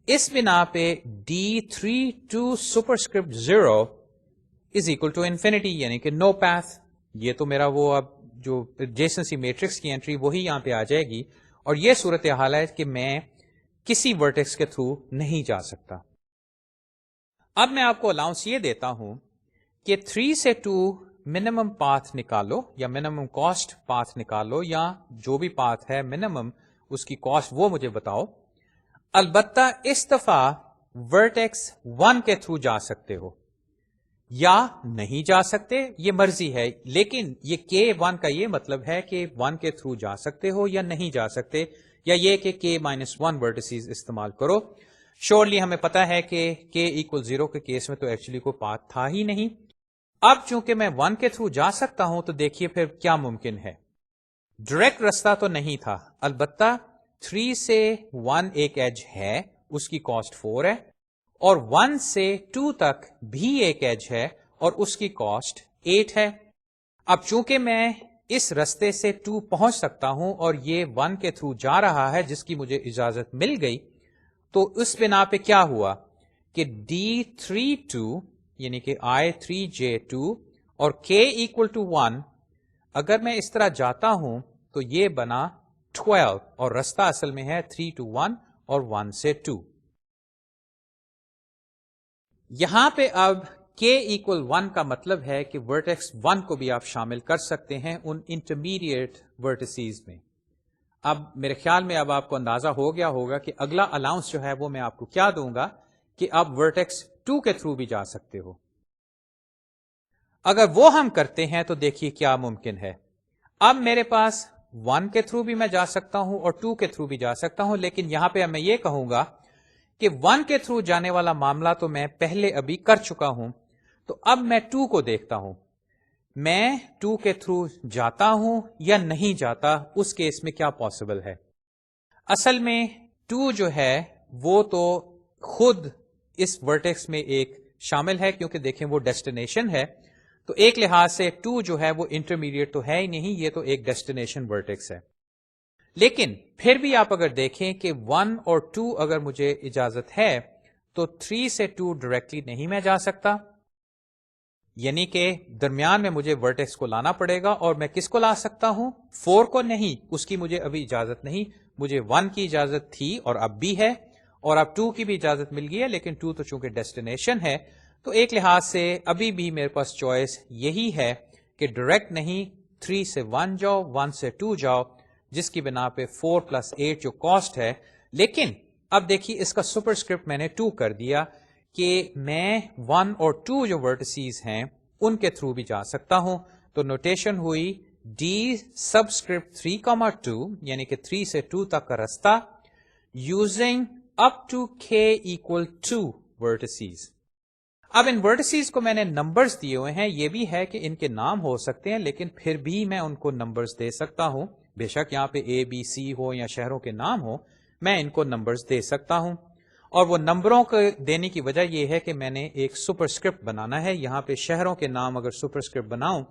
اس بنا پہ D32 superscript 0 is equal to infinity, یعنی کہ نو پاتھ۔ یہ تو میرا وہ اب جو ایڈجیسنسی میٹرکس کی انٹری وہی یہاں پہ آ جائے گی، اور یہ صورتحال ہے کہ میں کسی ورٹیکس کے تھرو نہیں جا سکتا۔ اب میں آپ کو الاؤنس یہ دیتا ہوں کہ 3 سے 2 منیمم پاتھ نکالو یا منیمم کاسٹ پاتھ نکالو، یا جو بھی پاتھ ہے منیمم اس کی کاسٹ وہ مجھے بتاؤ۔ البتہ اس دفعہ ورٹیکس 1 کے تھرو جا سکتے ہو یا نہیں جا سکتے، یہ مرضی ہے، لیکن یہ K1 کا یہ مطلب ہے کہ 1 کے تھرو جا سکتے ہو یا نہیں جا سکتے، یا یہ کہ k-1 ورٹسیز استعمال کرو. شورلی ہمیں پتا ہے کہ k=0 کے کیس میں تو ایکچولی کوئی پاتھ تھا ہی نہیں. اب چونکہ میں 1 کے تھرو جا سکتا ہوں تو دیکھیے پھر کیا ممکن ہے. ڈائریکٹ رستہ تو نہیں تھا، البتہ 3 سے 1 ایک ایج ہے، اس کی کاسٹ 4 ہے، اور 1 سے 2 تک بھی ایک ایج ہے اور اس کی کاسٹ 8 ہے. اب چونکہ میں اس رستے سے 2 پہنچ سکتا ہوں اور یہ 1 کے تھرو جا رہا ہے جس کی مجھے اجازت مل گئی، تو اس بنا پہ کیا ہوا کہ D32 یعنی کہ I3J2 اور k=1 اگر میں اس طرح جاتا ہوں تو یہ بنا 12 اور رستہ اصل میں ہے 3 to 1 اور 1 سے 2. یہاں پہ اب k=1 کا مطلب ہے کہ ورٹیکس 1 کو بھی آپ شامل کر سکتے ہیں ان انٹرمیڈیٹ ورٹیسیز میں. اب میرے خیال میں اب آپ کو اندازہ ہو گیا ہوگا کہ اگلا الاؤنس جو ہے وہ میں آپ کو کیا دوں گا کہ آپ ورٹیکس 2 کے تھرو بھی جا سکتے ہو. اگر وہ ہم کرتے ہیں تو دیکھیے کیا ممکن ہے. اب میرے پاس 1 کے تھرو بھی میں جا سکتا ہوں اور 2 کے تھرو بھی جا سکتا ہوں، لیکن یہاں پہ میں یہ کہوں گا کہ 1 کے تھرو جانے والا معاملہ تو میں پہلے ابھی کر چکا ہوں، تو اب میں 2 کو دیکھتا ہوں. میں 2 کے تھرو جاتا ہوں یا نہیں جاتا، اس کیس میں کیا پاسبل ہے. اصل میں 2 جو ہے وہ تو خود اس ورٹیکس میں ایک شامل ہے، کیونکہ دیکھیں وہ ڈیسٹینیشن ہے، تو ایک لحاظ سے 2 جو ہے وہ انٹرمیڈیٹ تو ہے ہی نہیں، یہ تو ایک ڈیسٹینیشن ورٹیکس ہے. لیکن پھر بھی آپ اگر دیکھیں کہ 1 اور 2 اگر مجھے اجازت ہے تو 3 سے 2 ڈائریکٹلی نہیں میں جا سکتا، یعنی کہ درمیان میں مجھے ورٹیکس کو لانا پڑے گا. اور میں کس کو لا سکتا ہوں؟ 4 کو نہیں، اس کی مجھے ابھی اجازت نہیں. مجھے 1 کی اجازت تھی اور اب بھی ہے، اور اب 2 کی بھی اجازت مل گئی ہے، لیکن 2 تو چونکہ ڈیسٹینیشن ہے تو ایک لحاظ سے ابھی بھی میرے پاس چوائس یہی ہے کہ ڈائریکٹ نہیں، 3 سے 1 جاؤ، 1 سے 2 جاؤ، جس کی بنا پہ 4+8 جو کاسٹ ہے. لیکن اب دیکھیے اس کا سپرسکرپٹ میں نے 2 کر دیا کہ میں 1 اور 2 جو ورٹسیز ہیں ان کے تھرو بھی جا سکتا ہوں. تو نوٹیشن ہوئی D(3, 2) یعنی کہ 3 سے 2 تک کا رستہ using up to k=2 vertices. اب ان ورٹسیز کو میں نے نمبرز دیے ہوئے ہیں، یہ بھی ہے کہ ان کے نام ہو سکتے ہیں لیکن پھر بھی میں ان کو نمبرز دے سکتا ہوں. بے شک یہاں پہ A B C ہو یا شہروں کے نام ہو، میں ان کو نمبرز دے سکتا ہوں. اور وہ نمبروں کو دینے کی وجہ یہ ہے کہ میں نے ایک سپرسکرپٹ بنانا ہے. یہاں پہ شہروں کے نام اگر سپرسکرپٹ بناؤں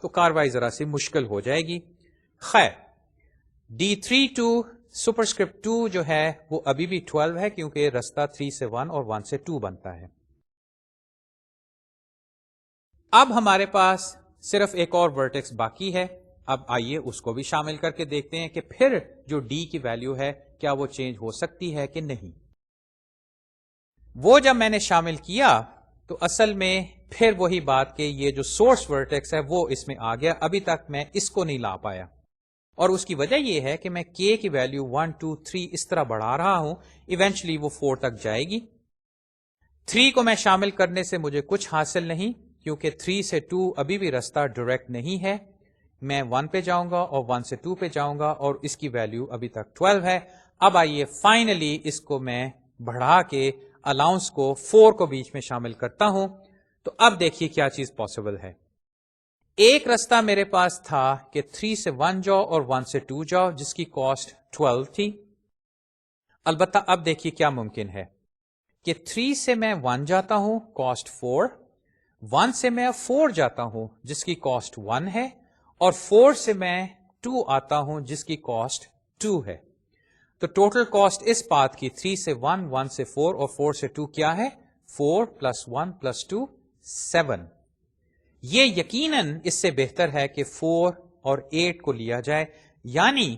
تو کاروائی ذرا سی مشکل ہو جائے گی. خیر، D32 سپرسکرپٹ 2 جو ہے وہ ابھی بھی 12 ہے، کیونکہ رستہ 3 سے 1 اور 1 سے 2 بنتا ہے. اب ہمارے پاس صرف ایک اور ورٹیکس باقی ہے. اب آئیے اس کو بھی شامل کر کے دیکھتے ہیں کہ پھر جو D کی ویلیو ہے کیا وہ چینج ہو سکتی ہے کہ نہیں. وہ جب میں نے شامل کیا تو اصل میں پھر وہی بات کہ یہ جو سورس ورٹیکس ہے وہ اس میں آ گیا. ابھی تک میں اس کو نہیں لا پایا، اور اس کی وجہ یہ ہے کہ میں K کی ویلیو 1 2 3 اس طرح بڑھا رہا ہوں، ایونچلی وہ 4 تک جائے گی. 3 کو میں شامل کرنے سے مجھے کچھ حاصل نہیں، کیونکہ 3 سے 2 ابھی بھی رستہ ڈائریکٹ نہیں ہے. میں 1 پہ جاؤں گا اور 1 سے 2 پہ جاؤں گا، اور اس کی ویلیو ابھی تک 12 ہے. اب آئیے فائنلی اس کو میں بڑھا کے الاؤنس کو 4 کو بیچ میں شامل کرتا ہوں. تو اب دیکھیے کیا چیز پاسبل ہے. ایک رستہ میرے پاس تھا کہ 3 سے 1 جاؤ اور 1 سے 2 جاؤ، جس کی کاسٹ 12 تھی. البتہ اب دیکھیے کیا ممکن ہے کہ 3 سے میں 1 جاتا ہوں، کاسٹ 4، 1 سے میں 4 جاتا ہوں جس کی کاسٹ 1 ہے، اور 4 سے میں 2 آتا ہوں جس کی کاسٹ 2 ہے. تو ٹوٹل کاسٹ اس پاتھ کی 3 سے 1، 1 سے 4 اور 4 سے 2 کیا ہے؟ 4 + 1 + 2 7. یہ یقیناً اس سے بہتر ہے کہ 4 اور 8 کو لیا جائے، یعنی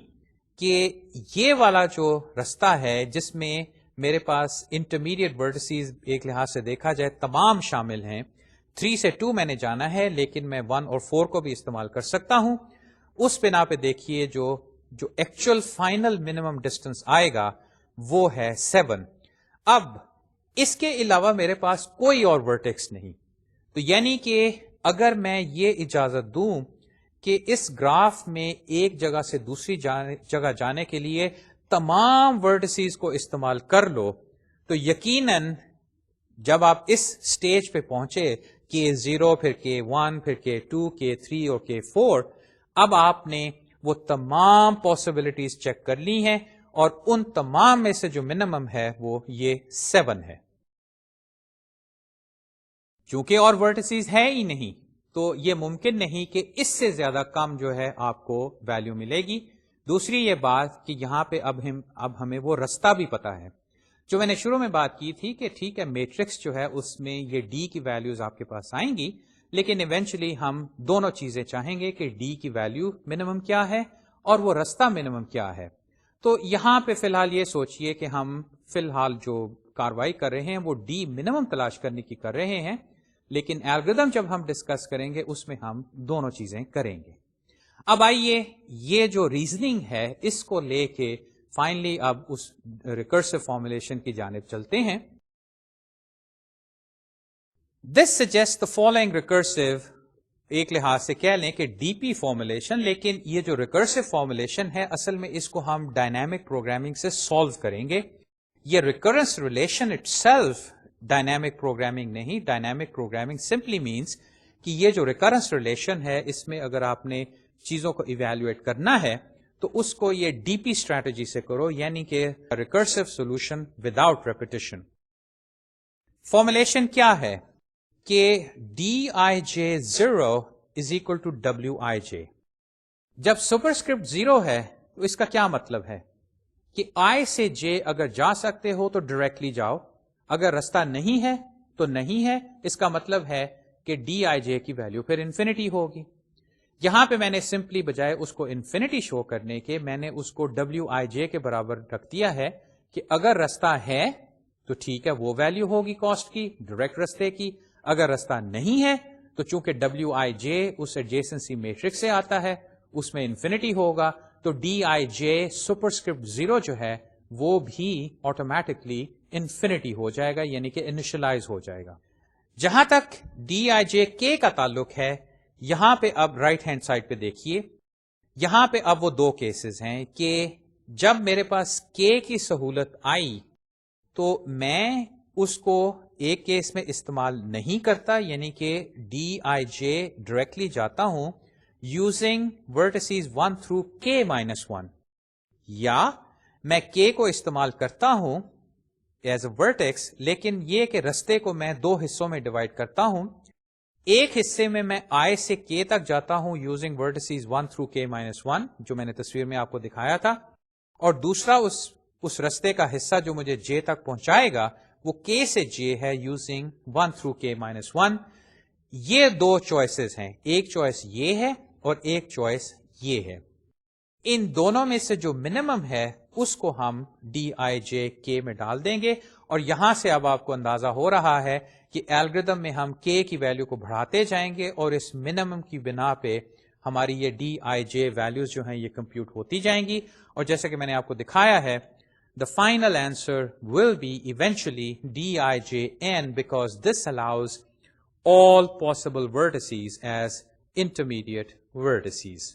کہ یہ والا جو رستہ ہے جس میں میرے پاس انٹرمیڈیٹ ورٹسیز ایک لحاظ سے دیکھا جائے تمام شامل ہیں. 3 سے 2 میں نے جانا ہے لیکن میں 1 اور 4 کو بھی استعمال کر سکتا ہوں. اس بنا پہ دیکھیے جو ایکچوئل فائنل منیمم ڈسٹینس آئے گا وہ ہے 7. اب اس کے علاوہ میرے پاس کوئی اور ورٹیکس نہیں. تو یعنی کہ اگر میں یہ اجازت دوں کہ اس گراف میں ایک جگہ سے دوسری جگہ جانے کے لیے تمام ورٹسیز کو استعمال کر لو تو یقیناً جب آپ اس سٹیج پہ پہنچے K0 پھر K1 پھر K2 K3 اور K4 اب آپ نے وہ تمام پاسبلٹیز چیک کر لی ہیں اور ان تمام میں سے جو منیمم ہے وہ یہ 7 ہے. چونکہ اور ورٹسیز ہے ہی نہیں تو یہ ممکن نہیں کہ اس سے زیادہ کم جو ہے آپ کو ویلیو ملے گی. دوسری یہ بات کہ یہاں پہ اب ہمیں وہ رستہ بھی پتا ہے جو میں نے شروع میں بات کی تھی کہ ٹھیک ہے میٹرکس جو ہے اس میں یہ ڈی کی ویلیوز آپ کے پاس آئیں گی لیکن ایونچولی ہم دونوں چیزیں چاہیں گے کہ ڈی کی ویلیو منیمم کیا ہے اور وہ رستہ منیمم کیا ہے. تو یہاں پہ فی الحال یہ سوچئے کہ ہم فی الحال جو کاروائی کر رہے ہیں وہ ڈی منیمم تلاش کرنے کی کر رہے ہیں لیکن الگوریتم جب ہم ڈسکس کریں گے اس میں ہم دونوں چیزیں کریں گے. اب آئیے یہ جو ریزننگ ہے اس کو لے کے فائنلی اب اس ریکرسو فارمولیشن کی جانب چلتے ہیں. This suggest the following recursive, ایک لحاظ سے کہہ لیں کہ ڈی پی فارمولیشن، لیکن یہ جو ریکرسو فارمولیشن ہے اصل میں اس کو ہم ڈائنامک پروگرامنگ سے سالو کریں گے. یہ recurrence relation it self dynamic programming نہیں. ڈائنامک پروگرامنگ سمپلی مینس کہ یہ جو ریکرنس ریلیشن ہے اس میں اگر آپ نے چیزوں کو ایویلویٹ کرنا ہے تو اس کو یہ ڈی پی اسٹریٹجی سے کرو، یعنی کہ recursive solution without repetition. Formulation کیا ہے کہ Dij0 is equal to Wij. جب سپرسکرپٹ 0 ہے تو اس کا کیا مطلب ہے کہ I سے J اگر جا سکتے ہو تو ڈائریکٹلی جاؤ، اگر رستہ نہیں ہے تو نہیں ہے. اس کا مطلب ہے کہ Dij کی ویلیو پھر انفینٹی ہوگی. یہاں پہ میں نے سمپلی بجائے اس کو انفینٹی شو کرنے کے میں نے اس کو Wij کے برابر رکھ دیا ہے کہ اگر رستہ ہے تو ٹھیک ہے وہ ویلیو ہوگی کاسٹ کی ڈائریکٹ رستے کی، اگر رستہ نہیں ہے تو چونکہ Wij اس ایڈجیسنسی میٹرکس سے آتا ہے اس میں انفینٹی ہوگا تو Dij سپرسکرپٹ 0 جو ہے وہ بھی آٹومیٹکلی انفینٹی ہو جائے گا، یعنی کہ انیشلائز ہو جائے گا. جہاں تک Dij کا تعلق ہے یہاں پہ اب رائٹ ہینڈ سائڈ پہ دیکھیے، یہاں پہ اب وہ دو کیسز ہیں کہ جب میرے پاس K کی سہولت آئی تو میں اس کو ایک کیس میں استعمال نہیں کرتا، یعنی کہ Dij ڈائریکٹلی جاتا ہوں یوزنگ ورٹسیز 1 تھرو K-1، یا میں K کو استعمال کرتا ہوں ایز اے ورٹیکس لیکن یہ کہ رستے کو میں دو حصوں میں ڈیوائڈ کرتا ہوں. ایک حصے میں میں I سے K تک جاتا ہوں یوزنگ ورٹسیز 1 تھرو K-1 جو میں نے تصویر میں آپ کو دکھایا تھا، اور دوسرا اس رستے کا حصہ جو مجھے J تک پہنچائے گا وہ K سے J ہے یوزنگ 1 تھرو K-1. یہ دو چوائسز ہیں، ایک چوائس یہ ہے اور ایک چوائس یہ ہے. ان دونوں میں سے جو منیمم ہے اس کو ہم Dij K میں ڈال دیں گے، اور یہاں سے اب آپ کو اندازہ ہو رہا ہے کہ الگوریتم میں ہم K کی ویلیو کو بڑھاتے جائیں گے اور اس منیمم کی بنا پہ ہماری یہ Dij ویلیوز جو ہیں یہ کمپیوٹ ہوتی جائیں گی. اور جیسے کہ میں نے آپ کو دکھایا ہے the final answer will be eventually Dijn because this allows all possible vertices as intermediate vertices.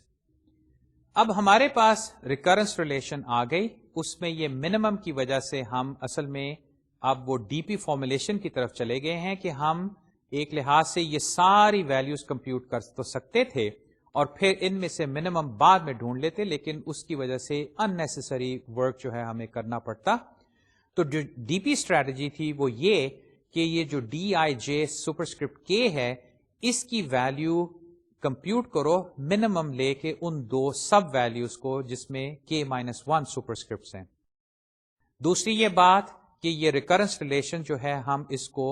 اب ہمارے پاس ریکرنس ریلیشن آ گئی، اس میں یہ منیمم کی وجہ سے ہم اصل میں اب وہ ڈی پی فارمولیشن کی طرف چلے گئے ہیں کہ ہم ایک لحاظ سے یہ ساری ویلیوز کمپیوٹ کر تو سکتے تھے اور پھر ان میں سے منیمم بعد میں ڈھونڈ لیتے، لیکن اس کی وجہ سے ان نیسیسری ورک جو ہے ہمیں کرنا پڑتا. تو جو ڈی پی اسٹریٹجی تھی وہ یہ کہ یہ جو Dij سپرسکرپٹ K ہے اس کی ویلیو کمپیوٹ کرو منیمم لے کے ان دو سب ویلیوز کو جس میں K-1 سپرسکرپٹس ہیں. دوسری یہ بات کہ یہ ریکرنس ریلیشن جو ہے ہم اس کو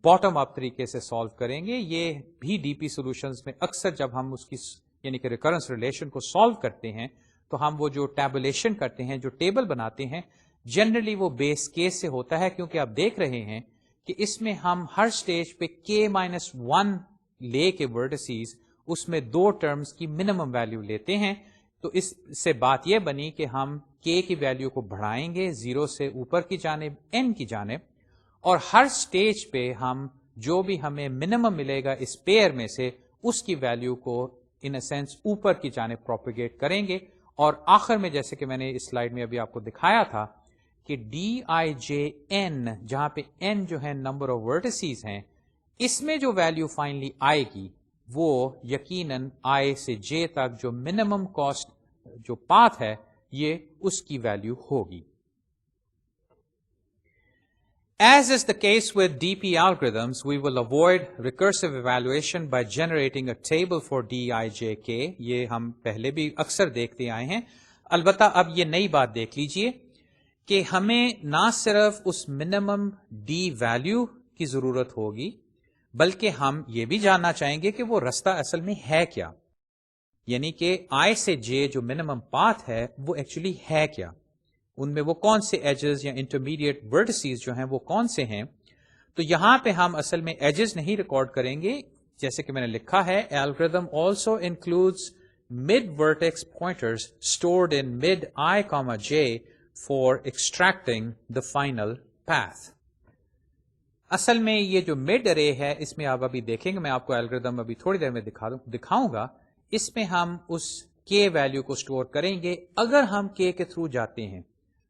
باٹم اپ طریقے سے سالو کریں گے. یہ بھی ڈی پی سولوشنز میں اکثر جب ہم اس کی یعنی کہ ریکرنس ریلیشن کو سالو کرتے ہیں تو ہم وہ جو ٹیبولیشن کرتے ہیں، جو ٹیبل بناتے ہیں، جنرلی وہ بیس کیس سے ہوتا ہے، کیونکہ آپ دیکھ رہے ہیں کہ اس میں ہم ہر سٹیج پہ K-1 لے کے ورٹسیز اس میں دو ٹرمز کی منیمم ویلیو لیتے ہیں. تو اس سے بات یہ بنی کہ ہم K کی ویلیو کو بڑھائیں گے 0 سے اوپر کی جانب n کی جانب، اور ہر سٹیج پہ ہم جو بھی ہمیں منیمم ملے گا اس پیئر میں سے اس کی ویلیو کو ان اے سینس اوپر کی جانب پروپیگیٹ کریں گے، اور آخر میں جیسے کہ میں نے اس سلائیڈ میں ابھی آپ کو دکھایا تھا کہ Dij n جہاں پہ n جو ہے نمبر آف ورٹسیز ہیں، اس میں جو ویلیو فائنلی آئے گی وہ یقیناً i سے j تک جو منیمم کاسٹ جو پاتھ ہے یہ اس کی ویلیو ہوگی. As is the case with DP algorithms, we will avoid recursive evaluation by generating a table for Dijk. یہ ہم پہلے بھی اکثر دیکھتے آئے ہیں. البتہ اب یہ نئی بات دیکھ لیجئے کہ ہمیں نہ صرف اس منیمم D ویلیو کی ضرورت ہوگی بلکہ ہم یہ بھی جاننا چاہیں گے کہ وہ رستہ اصل میں ہے کیا، یعنی کہ I سے J جو منیمم پاتھ ہے وہ ایکچولی ہے کیا، ان میں وہ کون سے ایجز یا انٹرمیڈیٹ ورٹسیز جو ہیں وہ کون سے ہیں. تو یہاں پہ ہم اصل میں ایجز نہیں ریکارڈ کریں گے، جیسے کہ میں نے لکھا ہے algorithm also includes mid vertex pointers stored in mid I, j for extracting the final path. اصل میں یہ جو mid array ہے اس میں آپ ابھی دیکھیں گے، میں آپ کو الگوریتھم ابھی تھوڑی دیر میں دکھاؤں گا. اس میں ہم اس k ویلیو کو اسٹور کریں گے اگر ہم k کے تھرو جاتے ہیں.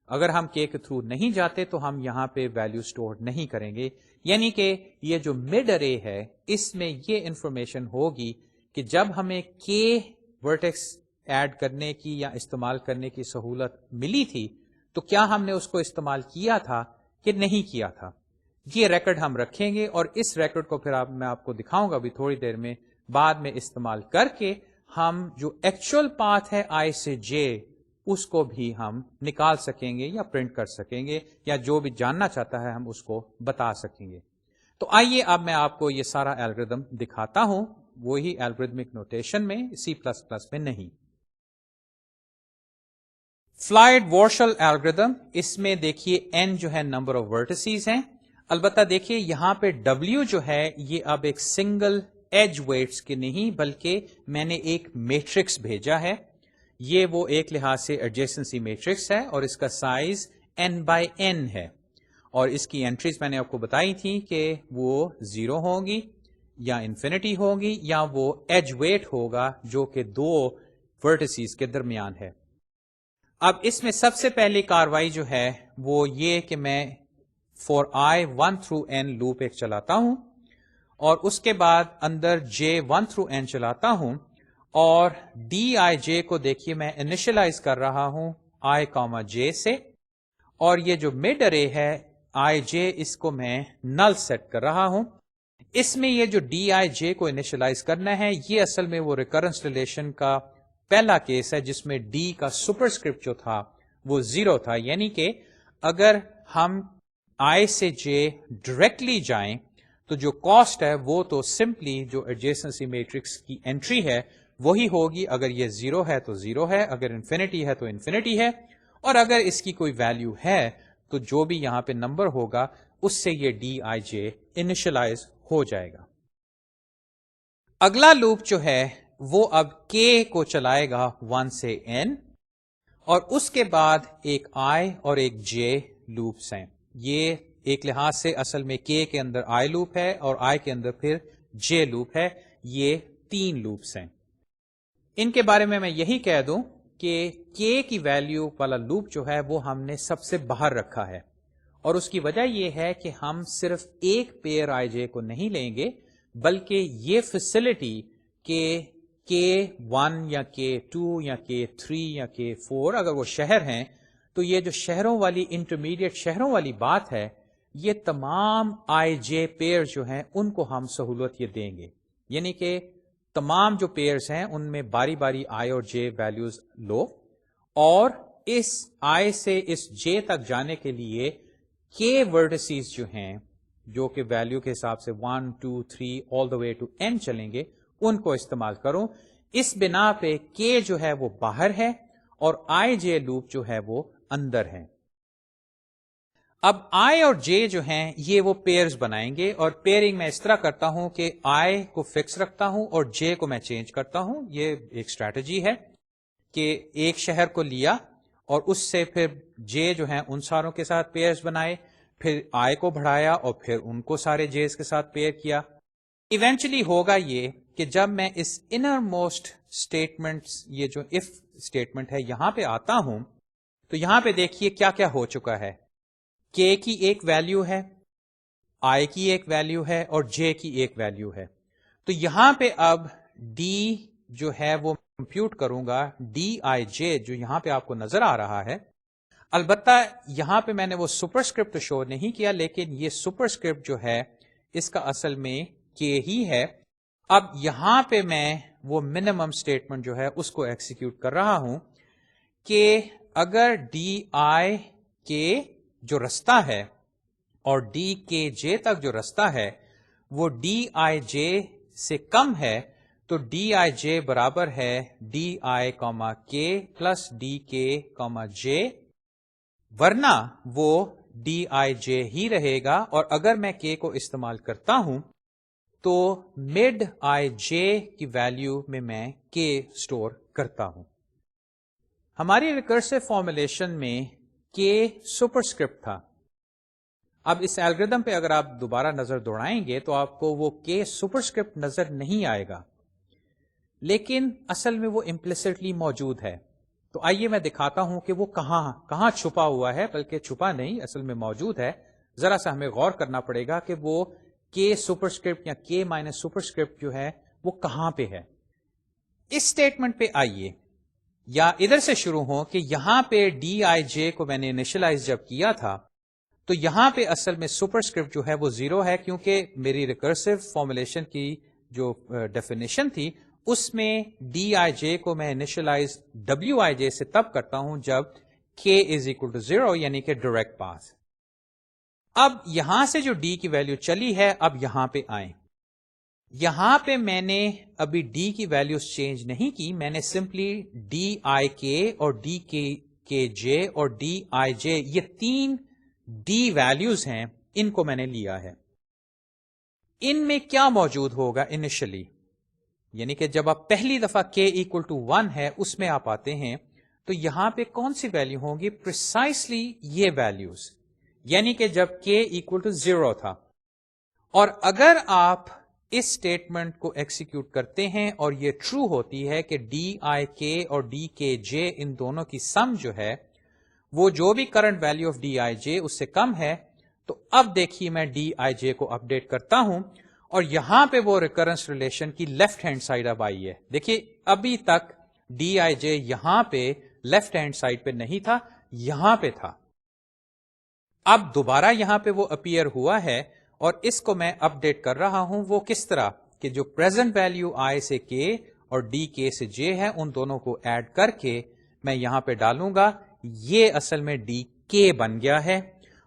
اگر ہم k کے تھرو نہیں جاتے تو ہم یہاں پہ ویلیو اسٹور نہیں کریں گے. یعنی کہ یہ جو mid array ہے اس میں یہ انفارمیشن ہوگی کہ جب ہمیں k ورٹیکس ایڈ کرنے کی یا استعمال کرنے کی سہولت ملی تھی تو کیا ہم نے اس کو استعمال کیا تھا کہ نہیں کیا تھا. یہ ریکارڈ ہم رکھیں گے اور اس ریکارڈ کو پھر میں آپ کو دکھاؤں گا ابھی تھوڑی دیر میں، بعد میں استعمال کر کے ہم جو ایکچوئل پاتھ ہے I سے J اس کو بھی ہم نکال سکیں گے یا پرنٹ کر سکیں گے، یا جو بھی جاننا چاہتا ہے ہم اس کو بتا سکیں گے. تو آئیے اب میں آپ کو یہ سارا الگوریتھم دکھاتا ہوں، وہی الگوریتمک نوٹیشن میں، C++ میں نہیں. فلائڈ وارشل الگوریتھم، اس میں دیکھیے n جو ہے نمبر آف ورٹسیز ہیں. البتہ دیکھیے یہاں پہ W جو ہے یہ اب ایک سنگل ایج ویٹس کے نہیں بلکہ میں نے ایک میٹرکس بھیجا ہے. یہ وہ ایک لحاظ سے ایڈجیسنسی میٹرکس ہے اور اس کا سائز n/n ہے، اور اس کی انٹریز میں نے آپ کو بتائی تھی کہ وہ 0 ہوگی یا انفینٹی ہوگی یا وہ ایج ویٹ ہوگا جو کہ دو ورٹسیز کے درمیان ہے. اب اس میں سب سے پہلی کاروائی جو ہے وہ یہ کہ میں for I 1 through n loop ایک چلاتا ہوں اور اس کے بعد اندر J 1 through n چلاتا ہوں، اور Dij کو دیکھیے میں انیشلائز کر رہا ہوں I, J سے، اور یہ جو mid array ہے Ij اس کو میں نل سیٹ کر رہا ہوں. اس میں یہ جو Dij کو انیشلائز کرنا ہے یہ اصل میں وہ ریکرنس ریلیشن کا پہلا کیس ہے جس میں D کا سپرسکرپٹ جو تھا وہ 0 تھا، یعنی کہ اگر ہم I سے J ڈائریکٹلی جائیں تو جو کاسٹ ہے وہ تو سمپلی جو ایڈجیسنسی میٹرکس کی انٹری ہے وہی ہوگی. اگر یہ 0 ہے تو 0 ہے، اگر انفینٹی ہے تو انفینٹی ہے، اور اگر اس کی کوئی ویلیو ہے تو جو بھی یہاں پہ نمبر ہوگا اس سے یہ Dij انیشلائز ہو جائے گا. اگلا لوپ جو ہے وہ اب k کو چلائے گا 1 سے n، اور اس کے بعد ایک I اور ایک J لوپس ہیں. یہ ایک لحاظ سے اصل میں k کے اندر I لوپ ہے اور I کے اندر پھر J لوپ ہے. یہ 3 لوپس ہیں. ان کے بارے میں یہی کہہ دوں کہ k کی ویلیو والا لوپ جو ہے وہ ہم نے سب سے باہر رکھا ہے، اور اس کی وجہ یہ ہے کہ ہم صرف ایک پیئر Ij کو نہیں لیں گے بلکہ یہ فیسلٹی کہ K1 یا K2 یا K3 یا K4 اگر وہ شہر ہیں تو یہ جو شہروں والی انٹرمیڈیٹ شہروں والی بات ہے یہ تمام Ij پیئر جو ہیں ان کو ہم سہولت یہ دیں گے. یعنی کہ تمام جو پیئرز ہیں ان میں باری باری I اور J ویلیوز لو، اور اس I سے اس J تک جانے کے لیے K ورٹسیز جو ہیں جو کہ ویلیو کے حساب سے 1 2 3 all the way to n چلیں گے ان کو استعمال کرو. اس بنا پہ K جو ہے وہ باہر ہے اور Ij لوپ جو ہے وہ اندر ہے. اب I اور J جو ہیں یہ وہ پیئرز بنائیں گے، اور پیئرنگ میں اس طرح کرتا ہوں کہ I کو فکس رکھتا ہوں اور J کو میں چینج کرتا ہوں. یہ ایک اسٹریٹجی ہے کہ ایک شہر کو لیا اور اس سے پھر J جو ہیں ان ساروں کے ساتھ پیئرز بنائے، پھر I کو بڑھایا اور پھر ان کو سارے J's کے ساتھ پیئر کیا. ایونچولی ہوگا یہ کہ جب میں اس انر موسٹ اسٹیٹمنٹس یہ جو if اسٹیٹمنٹ ہے یہاں پہ آتا ہوں تو یہاں پہ دیکھیے کیا کیا ہو چکا ہے. کے کی ایک ویلیو ہے, آئی کی ایک ویلیو ہے اور جے کی ایک ویلیو ہے. تو یہاں پہ اب ڈی جو ہے وہ کمپیوٹ کروں گا, ڈی آئی جے جو یہاں پہ آپ کو نظر آ رہا ہے. البتہ یہاں پہ میں نے وہ سپرسکرپٹ شو نہیں کیا, لیکن یہ سپرسکرپٹ جو ہے اس کا اصل میں کے ہی ہے. اب یہاں پہ میں وہ منیمم اسٹیٹمنٹ جو ہے اس کو ایکسیکیوٹ کر رہا ہوں کہ اگر ڈی آئی کے جو رستہ ہے اور ڈی کے جے تک جو رستہ ہے وہ ڈی آئی جے سے کم ہے تو ڈی آئی جے برابر ہے ڈی آئی کاما کے پلس ڈی کے کاما جے, ورنہ وہ ڈی آئی جے ہی رہے گا. اور اگر میں کے کو استعمال کرتا ہوں تو مڈ آئی جے کی ویلیو میں کے اسٹور کرتا ہوں. ہماری ریکرسو فارمولیشن میں کے سپرسکرپٹ تھا. اب اس الگوریتم پہ اگر آپ دوبارہ نظر دوڑائیں گے تو آپ کو وہ کے سپرسکرپٹ نظر نہیں آئے گا, لیکن اصل میں وہ امپلیسٹلی موجود ہے. تو آئیے میں دکھاتا ہوں کہ وہ کہاں چھپا ہوا ہے, بلکہ چھپا نہیں اصل میں موجود ہے. ذرا سا ہمیں غور کرنا پڑے گا کہ وہ کے سپرسکرپٹ یا کے مائنس سپرسکرپٹ جو ہے وہ کہاں پہ ہے. اس اسٹیٹمنٹ پہ آئیے, یا ادھر سے شروع ہو کہ یہاں پہ ڈی آئی جے کو میں نے انیشلائز جب کیا تھا تو یہاں پہ اصل میں سپرسکرپٹ جو ہے وہ 0 ہے, کیونکہ میری ریکرسو فارمولیشن کی جو ڈیفینیشن تھی اس میں ڈی آئی جے کو میں انیشلائز ڈبلیو آئی جے سے تب کرتا ہوں جب کے از اکول ٹو 0 یعنی کہ ڈائریکٹ پاس. اب یہاں سے جو ڈی کی ویلیو چلی ہے, اب یہاں پہ آئیں. یہاں پہ میں نے ابھی ڈی کی ویلیوز چینج نہیں کی, میں نے سمپلی ڈی آئی کے اور ڈی کے جے اور ڈی آئی جے یہ 3 ڈی ویلیوز ہیں, ان کو میں نے لیا ہے. ان میں کیا موجود ہوگا انیشلی, یعنی کہ جب آپ پہلی دفعہ k equal to 1 ہے اس میں آپ آتے ہیں تو یہاں پہ کون سی ویلیو ہوگی, پریسائسلی یہ ویلیوز, یعنی کہ جب k equal to 0 تھا. اور اگر آپ اس اسٹیٹمنٹ کو ایکسیکیوٹ کرتے ہیں اور یہ ٹرو ہوتی ہے کہ ڈی آئی کے اور ڈی کے جے ان دونوں کی سم جو ہے وہ جو بھی current value of D I J اس سے کم ہے, تو اب دیکھیے میں ڈی آئی جے کو اپڈیٹ کرتا ہوں اور یہاں پہ وہ ریکرنس ریلیشن کی لیفٹ ہینڈ سائڈ اب آئی ہے. دیکھیے ابھی تک ڈی آئی جے یہاں پہ لیفٹ ہینڈ سائڈ پہ نہیں تھا, یہاں پہ تھا. اب دوبارہ یہاں پہ وہ اپیئر ہوا ہے اور اس کو میں اپڈیٹ کر رہا ہوں. وہ کس طرح کہ جو پریزنٹ ویلیو آئی سے کے اور ڈی کے سے جے ہے ان دونوں کو ایڈ کر کے میں یہاں پہ ڈالوں گا. یہ اصل میں ڈی کے بن گیا ہے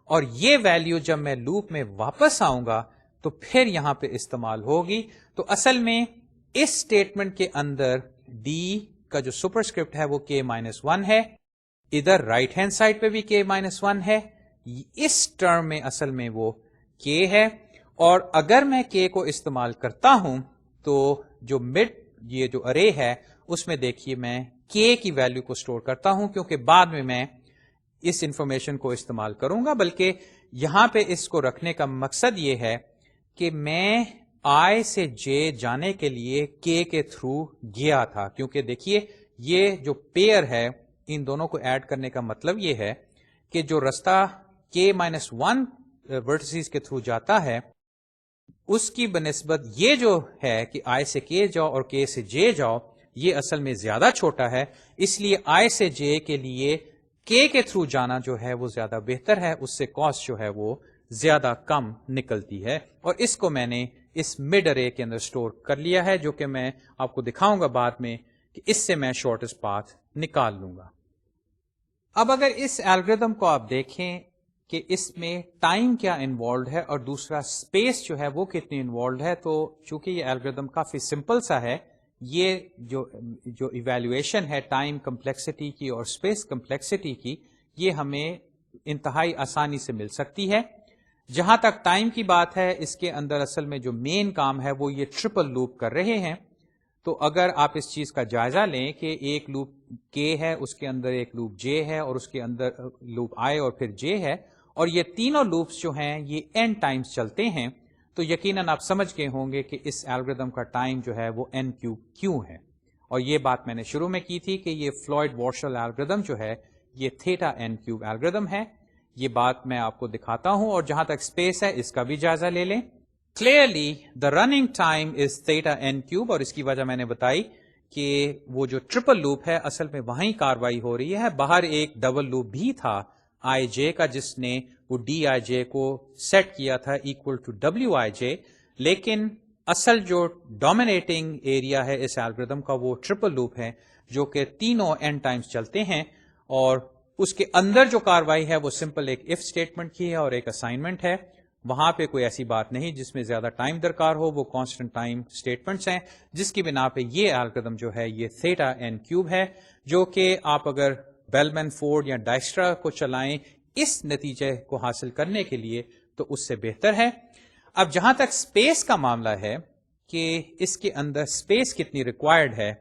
اور یہ ویلیو جب میں لوپ میں واپس آؤں گا تو پھر یہاں پہ استعمال ہوگی. تو اصل میں اس اسٹیٹمنٹ کے اندر ڈی کا جو سپرسکرپٹ ہے وہ k مائنس 1 ہے, ادھر رائٹ ہینڈ سائڈ پہ بھی k مائنس 1 ہے, اس ٹرم میں اصل میں وہ k ہے. اور اگر میں k کو استعمال کرتا ہوں تو جو مڈ یہ جو ارے ہے اس میں دیکھیے میں k کی ویلیو کو سٹور کرتا ہوں, کیونکہ بعد میں اس انفارمیشن کو استعمال کروں گا. بلکہ یہاں پہ اس کو رکھنے کا مقصد یہ ہے کہ میں I سے J جانے کے لیے K کے تھرو گیا تھا, کیونکہ دیکھیے یہ جو پیئر ہے ان دونوں کو ایڈ کرنے کا مطلب یہ ہے کہ جو رستہ K-1 ورٹسز کے تھرو جاتا ہے اس کی بنسبت یہ جو ہے کہ I سے K جاؤ اور K سے J جاؤ یہ اصل میں زیادہ چھوٹا ہے, اس لیے I سے J کے لیے K کے تھرو جانا جو ہے وہ زیادہ بہتر ہے, اس سے کاسٹ جو ہے وہ زیادہ کم نکلتی ہے. اور اس کو میں نے اس مڈ ارے کے اندر سٹور کر لیا ہے, جو کہ میں آپ کو دکھاؤں گا بعد میں کہ اس سے میں شارٹیسٹ پاتھ نکال لوں گا. اب اگر اس الگوریتم کو آپ دیکھیں کہ اس میں ٹائم کیا انوالوڈ ہے اور دوسرا اسپیس جو ہے وہ کتنی انوالوڈ ہے, تو چونکہ یہ الگوریتم کافی سمپل سا ہے, یہ جو ایویلویشن ہے ٹائم کمپلیکسٹی کی اور اسپیس کمپلیکسٹی کی یہ ہمیں انتہائی آسانی سے مل سکتی ہے. جہاں تک ٹائم کی بات ہے اس کے اندر اصل میں جو مین کام ہے وہ یہ ٹرپل لوپ کر رہے ہیں. تو اگر آپ اس چیز کا جائزہ لیں کہ ایک لوپ K ہے, اس کے اندر ایک لوپ J ہے اور اس کے اندر لوپ I اور پھر J ہے, اور یہ تینوں لوپس جو ہیں یہ n ٹائمز چلتے ہیں, تو یقیناً آپ سمجھ گئے ہوں گے کہ اس الگوریتم کا ٹائم جو ہے وہ n کیوب کیوں ہے. اور یہ بات میں نے شروع میں کی تھی کہ یہ فلوئڈ وارشل الگوریتم جو ہے یہ تھیٹا این کیوب الگوریتم ہے. یہ بات میں آپ کو دکھاتا ہوں, اور جہاں تک اسپیس ہے اس کا بھی جائزہ لے لیں. Clearly the running time is theta n cube, اور اس کی وجہ میں نے بتائی کہ وہ جو ٹرپل لوپ ہے اصل میں وہیں کاروائی ہو رہی ہے. باہر ایک ڈبل لوپ بھی تھا آئی جے کا جس نے وہ ڈی آئی جے کو سیٹ کیا تھا اکول ٹو ڈبلیو آئی جے, لیکن اصل جو ڈومینیٹنگ ایریا ہے اس الگوریتم کا وہ ٹرپل لوپ ہے جو کہ تینوں n ٹائمز چلتے ہیں, اور اس کے اندر جو کاروائی ہے وہ سمپل ایک اف اسٹیٹمنٹ کی ہے اور ایک اسائنمنٹ ہے. وہاں پہ کوئی ایسی بات نہیں جس میں زیادہ ٹائم درکار ہو, وہ کانسٹنٹ ٹائم اسٹیٹمنٹس ہیں, جس کی بنا پہ یہ الگوریتم جو ہے یہ تھیٹا این کیوب ہے, جو کہ آپ اگر بیلمن فورڈ یا ڈائسٹرا کو چلائیں اس نتیجے کو حاصل کرنے کے لیے تو اس سے بہتر ہے. اب جہاں تک اسپیس کا معاملہ ہے کہ اس کے اندر اسپیس کتنی ریکوائرڈ ہے,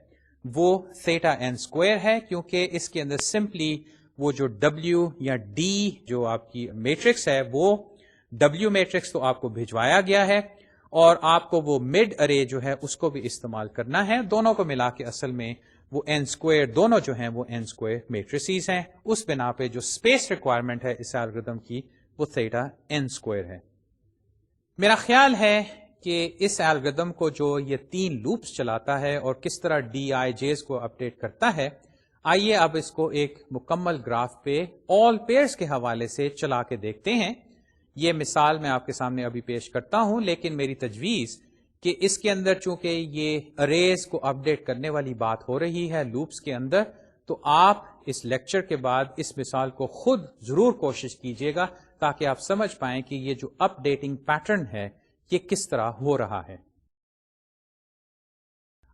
وہ تھیٹا این اسکوئر ہے, کیونکہ اس کے اندر سمپلی وہ جو ڈبلیو یا ڈی جو آپ کی میٹرکس ہے وہ ڈبلیو میٹرکس تو آپ کو بھجوایا گیا ہے, اور آپ کو وہ مڈ ارے جو ہے اس کو بھی استعمال کرنا ہے. دونوں کو ملا کے اصل میں وہ این اسکوئر دونوں جو ہیں وہ این اسکوئر میٹریسیز ہیں. اس بنا پہ جو اسپیس ریکوائرمنٹ ہے اس الگوریتم کی وہ تھیٹا این اسکوئر ہے. میرا خیال ہے کہ اس الگوریتم کو جو یہ 3 لوپس چلاتا ہے اور کس طرح ڈی آئی جیز کو اپڈیٹ کرتا ہے, آئیے اب اس کو ایک مکمل گراف پہ آل پیئرز کے حوالے سے چلا کے دیکھتے ہیں. یہ مثال میں آپ کے سامنے ابھی پیش کرتا ہوں, لیکن میری تجویز کہ اس کے اندر چونکہ یہ اریز کو اپڈیٹ کرنے والی بات ہو رہی ہے لوپس کے اندر, تو آپ اس لیکچر کے بعد اس مثال کو خود ضرور کوشش کیجیے گا تاکہ آپ سمجھ پائیں کہ یہ جو اپ ڈیٹنگ پیٹرن ہے یہ کس طرح ہو رہا ہے.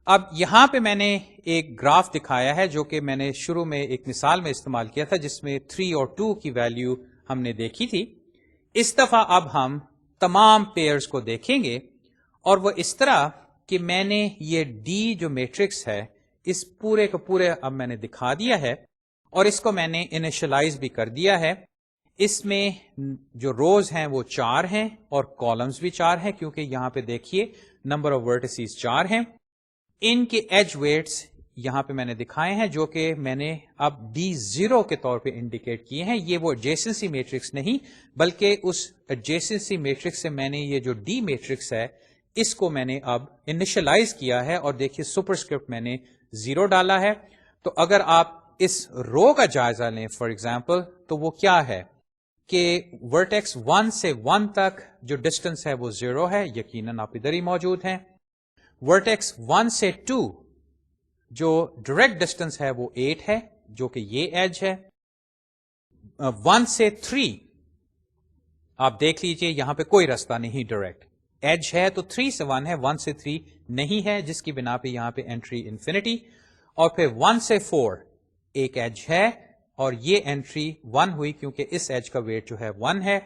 اب یہاں پہ میں نے ایک گراف دکھایا ہے جو کہ میں نے شروع میں ایک مثال میں استعمال کیا تھا جس میں 3 اور 2 کی ویلیو ہم نے دیکھی تھی. اس دفعہ اب ہم تمام پیئرز کو دیکھیں گے, اور وہ اس طرح کہ میں نے یہ ڈی جو میٹرکس ہے اس پورے کو پورے اب میں نے دکھا دیا ہے, اور اس کو میں نے انیشلائز بھی کر دیا ہے. اس میں جو روز ہیں وہ 4 ہیں اور کالمز بھی 4 ہیں, کیونکہ یہاں پہ دیکھیے نمبر آف ورٹیسز 4 ہیں. ان کے ایج ویٹس یہاں پہ میں نے دکھائے ہیں جو کہ میں نے اب D0 کے طور پہ انڈیکیٹ کیے ہیں. یہ وہ ایڈجیسنسی میٹرکس نہیں بلکہ اس ایڈجیسنسی میٹرکس سے میں نے یہ جو ڈی میٹرکس ہے اس کو میں نے اب انیشلائز کیا ہے, اور دیکھیے سپرسکرپٹ میں نے 0 ڈالا ہے. تو اگر آپ اس رو کا جائزہ لیں فار ایگزامپل, تو وہ کیا ہے کہ ورٹیکس 1 سے 1 تک جو ڈسٹنس ہے وہ 0 ہے, یقیناً آپ ادھر ہی موجود ہیں. ورٹیکس 1 سے 2 جو ڈائریکٹ ڈسٹنس ہے وہ 8 ہے جو کہ یہ ایج ہے. 1 سے 3 آپ دیکھ لیجئے یہاں پہ کوئی راستہ نہیں, ڈائریکٹ ایج ہے تو 3 سے 1 ہے, 1 سے 3 نہیں ہے, جس کی بنا پہ یہاں پہ انٹری انفینٹی. اور پھر 1 سے 4 ایک ایج ہے اور یہ انٹری 1 ہوئی کیونکہ اس ایج کا ویٹ جو ہے 1 ہے.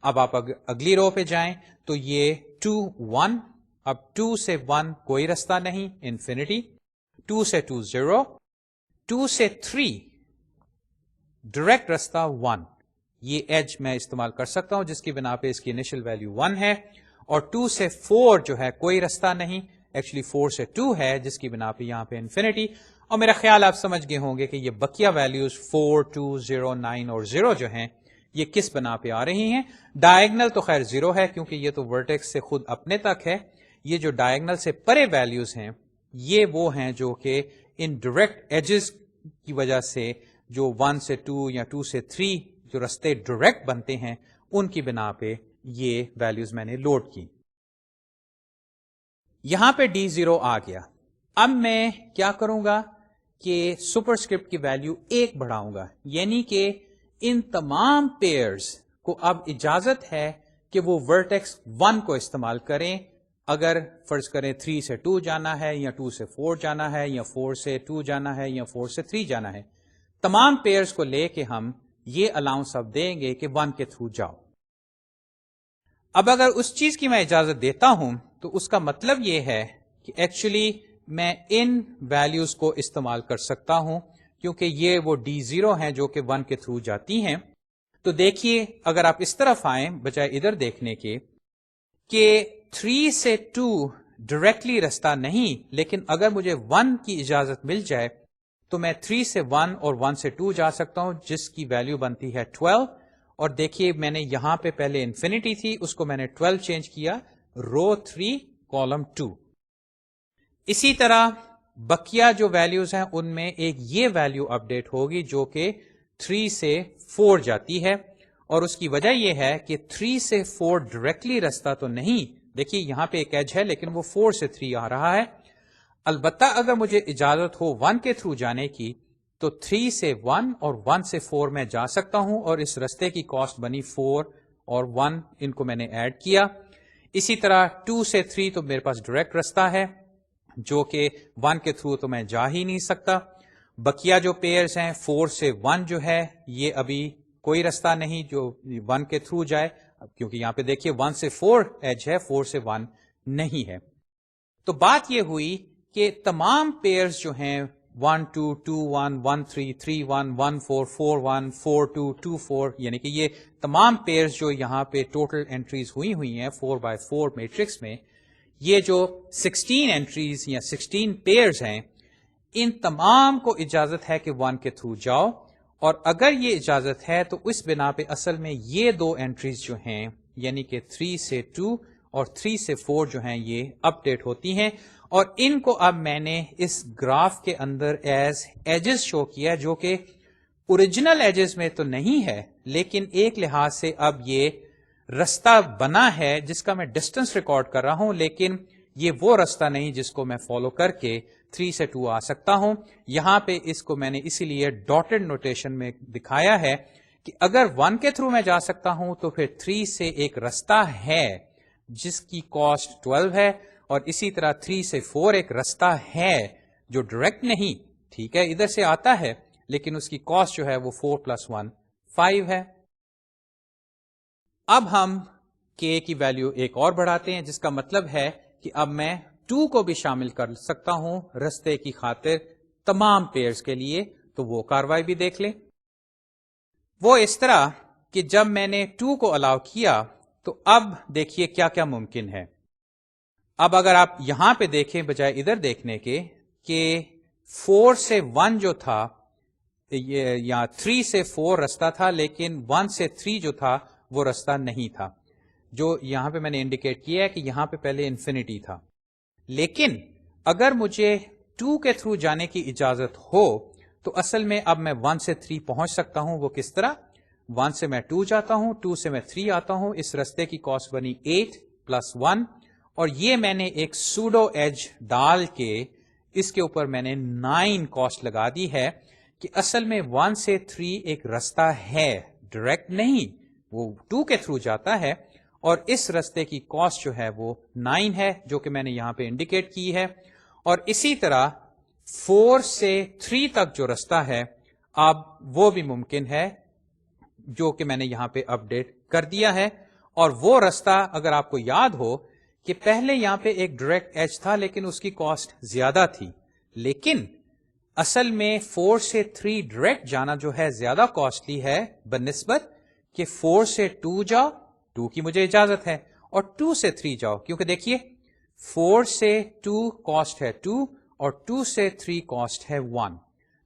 اب آپ اگلی رو پہ جائیں تو یہ 2 1, اب 2 سے 1 کوئی راستہ نہیں, انفینٹی. 2 سے 2 0, 2 سے 3 ڈائریکٹ راستہ 1, یہ ایج میں استعمال کر سکتا ہوں جس کی بنا پہ اس کی انیشل ویلیو 1 ہے. اور 2 سے 4 جو ہے کوئی راستہ نہیں, ایکچولی 4 سے 2 ہے جس کی بنا پہ یہاں پہ انفینٹی. اور میرا خیال آپ سمجھ گئے ہوں گے کہ یہ بقیہ ویلیوز 4 2 0 9 اور 0 جو ہیں یہ کس بنا پہ آ رہی ہیں. ڈائیگنل تو خیر 0 ہے کیونکہ یہ تو ورٹیکس سے خود اپنے تک ہے. یہ جو ڈائیگنل سے پرے ویلیوز ہیں یہ وہ ہیں جو کہ ان ڈائریکٹ ایجز کی وجہ سے جو 1 سے 2 یا 2 سے 3 جو رستے ڈائریکٹ بنتے ہیں ان کی بنا پہ یہ ویلیوز میں نے لوڈ کی. یہاں پہ D0 آ گیا. اب میں کیا کروں گا کہ سپرسکرپٹ کی ویلیو 1 بڑھاؤں گا, یعنی کہ ان تمام پیئرز کو اب اجازت ہے کہ وہ ورٹیکس 1 کو استعمال کریں. اگر فرض کریں 3 سے 2 جانا ہے یا 2 سے 4 جانا ہے یا 4 سے 2 جانا ہے یا 4 سے 3 جانا ہے, تمام پیئرز کو لے کے ہم یہ الاؤنس اب دیں گے کہ 1 کے تھرو جاؤ. اب اگر اس چیز کی میں اجازت دیتا ہوں تو اس کا مطلب یہ ہے کہ ایکچولی میں ان ویلیوز کو استعمال کر سکتا ہوں کیونکہ یہ وہ D0 ہیں جو کہ 1 کے تھرو جاتی ہیں. تو دیکھیے اگر آپ اس طرف آئیں بجائے ادھر دیکھنے کے کہ 3 سے 2 ڈائریکٹلی رستہ نہیں، لیکن اگر مجھے 1 کی اجازت مل جائے تو میں 3 سے 1 اور 1 سے 2 جا سکتا ہوں، جس کی ویلیو بنتی ہے 12. اور دیکھیے میں نے یہاں پہ پہلے انفینٹی تھی، اس کو میں نے 12 چینج کیا، رو 3 کالم 2. اسی طرح بقیہ جو ویلیوز ہیں ان میں ایک یہ ویلیو اپڈیٹ ہوگی جو کہ 3 سے 4 جاتی ہے، اور اس کی وجہ یہ ہے کہ 3 سے 4 ڈائریکٹلی رستہ تو نہیں، دیکھیے یہاں پہ ایک ایج ہے لیکن وہ 4 سے 3 آ رہا ہے. البتہ اگر مجھے اجازت ہو 1 کے تھرو جانے کی تو 3 سے 1 اور 1 سے 4 میں جا سکتا ہوں، اور اس رستے کی کاسٹ بنی 4 اور 1، ان کو میں نے ایڈ کیا. اسی طرح 2 سے 3 تو میرے پاس ڈائریکٹ رستہ ہے جو کہ 1 کے تھرو تو میں جا ہی نہیں سکتا. بقیہ جو پیئرز ہیں 4 سے 1 جو ہے یہ ابھی کوئی رستہ نہیں جو 1 کے تھرو جائے، کیونکہ یہاں پہ دیکھیے 1 سے 4 ایج ہے، 4 سے 1 نہیں ہے. تو بات یہ ہوئی کہ تمام پیئرز جو ہیں 1 2 2 1 1 3 3 1 1 4 4 1 4 2 2 4، یعنی کہ یہ تمام پیئرز جو یہاں پہ ٹوٹل انٹریز ہوئی ہیں 4x4 میٹرکس میں، یہ جو 16 انٹریز یا 16 پیئرز ہیں، ان تمام کو اجازت ہے کہ 1 کے تھرو جاؤ. اور اگر یہ اجازت ہے تو اس بنا پہ اصل میں یہ 2 انٹریز جو ہیں یعنی کہ 3 سے 2 اور 3 سے 4 جو ہیں یہ اپڈیٹ ہوتی ہیں، اور ان کو اب میں نے اس گراف کے اندر ایز ایجز شو کیا جو کہ اوریجنل ایجز میں تو نہیں ہے، لیکن ایک لحاظ سے اب یہ رستہ بنا ہے جس کا میں ڈسٹنس ریکارڈ کر رہا ہوں، لیکن یہ وہ رستہ نہیں جس کو میں فالو کر کے 3 سے 2 آ سکتا ہوں. یہاں پہ اس کو میں نے اسی لیے ڈاٹڈ نوٹیشن میں دکھایا ہے کہ اگر 1 کے تھرو میں جا سکتا ہوں تو پھر 3 سے ایک رستہ ہے جس کی کاسٹ 12 ہے، اور اسی طرح 3 سے 4 ایک رستہ ہے جو ڈائریکٹ نہیں، ٹھیک ہے ادھر سے آتا ہے لیکن اس کی کاسٹ جو ہے وہ 4 + 1 5 ہے. اب ہم k کی ویلیو ایک اور بڑھاتے ہیں، جس کا مطلب ہے کہ اب میں 2 کو بھی شامل کر سکتا ہوں رستے کی خاطر تمام پیئرز کے لیے. تو وہ کاروائی بھی دیکھ لیں. وہ اس طرح کہ جب میں نے 2 کو الاؤ کیا تو اب دیکھیے کیا کیا ممکن ہے. اب اگر آپ یہاں پہ دیکھیں بجائے ادھر دیکھنے کے کہ 4 سے 1 جو تھا، یا 3 سے 4 رستہ تھا لیکن 1 سے 3 جو تھا وہ رستہ نہیں تھا، جو یہاں پہ میں نے انڈیکیٹ کیا ہے کہ یہاں پہ پہلے انفینٹی تھا. لیکن اگر مجھے 2 کے تھرو جانے کی اجازت ہو تو اصل میں اب میں 1 سے 3 پہنچ سکتا ہوں. وہ کس طرح؟ 1 سے میں 2 جاتا ہوں، 2 سے میں 3 آتا ہوں، اس رستے کی کاسٹ بنی 8 + 1، اور یہ میں نے ایک سوڈو ایج ڈال کے اس کے اوپر میں نے 9 کاسٹ لگا دی ہے کہ اصل میں 1 سے 3 ایک رستہ ہے، ڈائریکٹ نہیں، وہ 2 کے تھرو جاتا ہے، اور اس رستے کی کاسٹ جو ہے وہ 9 ہے جو کہ میں نے یہاں پہ انڈیکیٹ کی ہے. اور اسی طرح 4 سے 3 تک جو رستہ ہے اب وہ بھی ممکن ہے جو کہ میں نے یہاں پہ اپڈیٹ کر دیا ہے. اور وہ رستہ اگر آپ کو یاد ہو کہ پہلے یہاں پہ ایک ڈائریکٹ ایج تھا لیکن اس کی کاسٹ زیادہ تھی، لیکن اصل میں 4 سے 3 ڈائریکٹ جانا جو ہے زیادہ کاسٹلی ہے بنسبت کہ 4 سے 2 جاؤ، 2 کی مجھے اجازت ہے، اور 2 سے 3 جاؤ، کیونکہ دیکھیے 4 سے 2 کاسٹ ہے 2 اور 2 سے 3 کاسٹ ہے 1،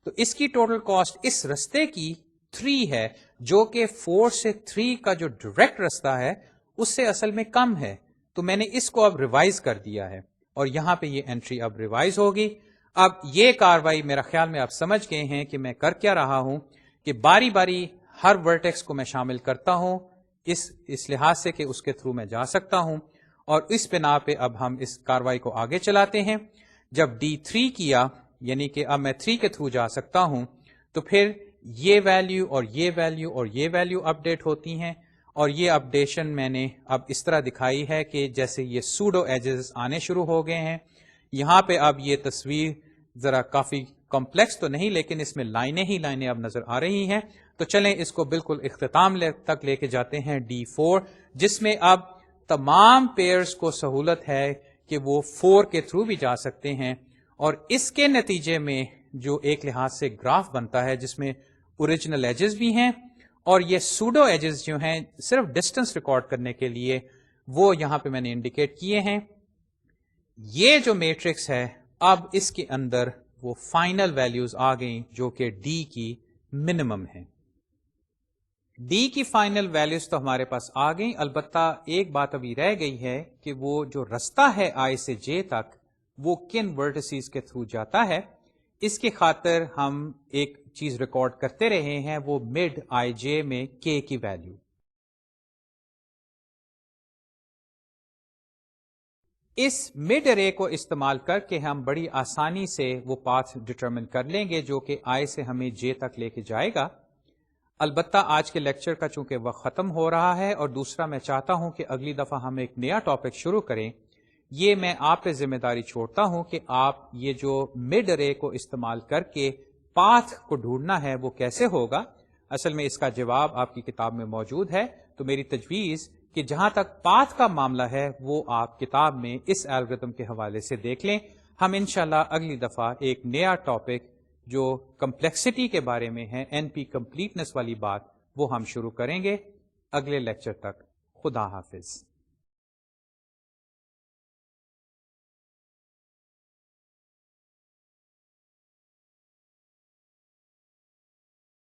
تو اس کی ٹوٹل کاسٹ اس رستے کی 3 ہے جو کہ 4 سے 3 کا جو ڈائریکٹ رستہ ہے اس سے اصل میں کم ہے. تو میں نے اس کو اب ریوائز کر دیا ہے اور یہاں پہ یہ انٹری اب ریوائز ہوگی. اب یہ کاروائی میرا خیال میں آپ سمجھ گئے ہیں کہ میں کر کیا رہا ہوں کہ باری باری ہر ورٹیکس کو میں شامل کرتا ہوں اس لحاظ سے کہ اس کے تھرو میں جا سکتا ہوں، اور اس بنا پہ اب ہم اس کاروائی کو آگے چلاتے ہیں. جب D3 کیا یعنی کہ اب میں 3 کے تھرو جا سکتا ہوں تو پھر یہ ویلیو اور یہ ویلیو اور یہ ویلیو اپڈیٹ ہوتی ہیں، اور یہ اپڈیشن میں نے اب اس طرح دکھائی ہے کہ جیسے یہ سوڈو ایجز آنے شروع ہو گئے ہیں. یہاں پہ اب یہ تصویر ذرا کافی کمپلیکس تو نہیں لیکن اس میں لائنیں ہی لائنیں اب نظر آ رہی ہیں. تو چلیں اس کو بالکل اختتام تک لے کے جاتے ہیں D4، جس میں اب تمام پیئرز کو سہولت ہے کہ وہ 4 کے تھرو بھی جا سکتے ہیں، اور اس کے نتیجے میں جو ایک لحاظ سے گراف بنتا ہے جس میں اوریجنل ایجز بھی ہیں اور یہ سوڈو ایجز جو ہیں صرف ڈسٹنس ریکارڈ کرنے کے لیے وہ یہاں پہ میں نے انڈیکیٹ کیے ہیں. یہ جو میٹرکس ہے اب اس کے اندر وہ فائنل ویلیوز آ گئیں جو کہ ڈی کی منیمم ہے. ڈی کی فائنل ویلیوز تو ہمارے پاس آ گئیں، البتہ ایک بات ابھی رہ گئی ہے کہ وہ جو رستہ ہے آئی سے جے تک وہ کن ورٹسیز کے تھرو جاتا ہے. اس کی خاطر ہم ایک چیز ریکارڈ کرتے رہے ہیں، وہ مڈ آئی جے میں کے کی ویلیو. اس مڈ ارے کو استعمال کر کے ہم بڑی آسانی سے وہ پاتھ ڈٹرمن کر لیں گے جو کہ آئی سے ہمیں جے تک لے کے جائے گا. البتہ آج کے لیکچر کا چونکہ وقت ختم ہو رہا ہے، اور دوسرا میں چاہتا ہوں کہ اگلی دفعہ ہم ایک نیا ٹاپک شروع کریں. یہ میں آپ پہ ذمہ داری چھوڑتا ہوں کہ آپ یہ جو مڈ ارے کو استعمال کر کے پاتھ کو ڈھونڈنا ہے وہ کیسے ہوگا. اصل میں اس کا جواب آپ کی کتاب میں موجود ہے، تو میری تجویز کہ جہاں تک پاتھ کا معاملہ ہے وہ آپ کتاب میں اس الگورتھم کے حوالے سے دیکھ لیں. ہم انشاءاللہ اگلی دفعہ ایک نیا ٹاپک جو کمپلیکسٹی کے بارے میں ہے، این پی کمپلیٹنس والی بات، وہ ہم شروع کریں گے. اگلے لیکچر تک خدا حافظ.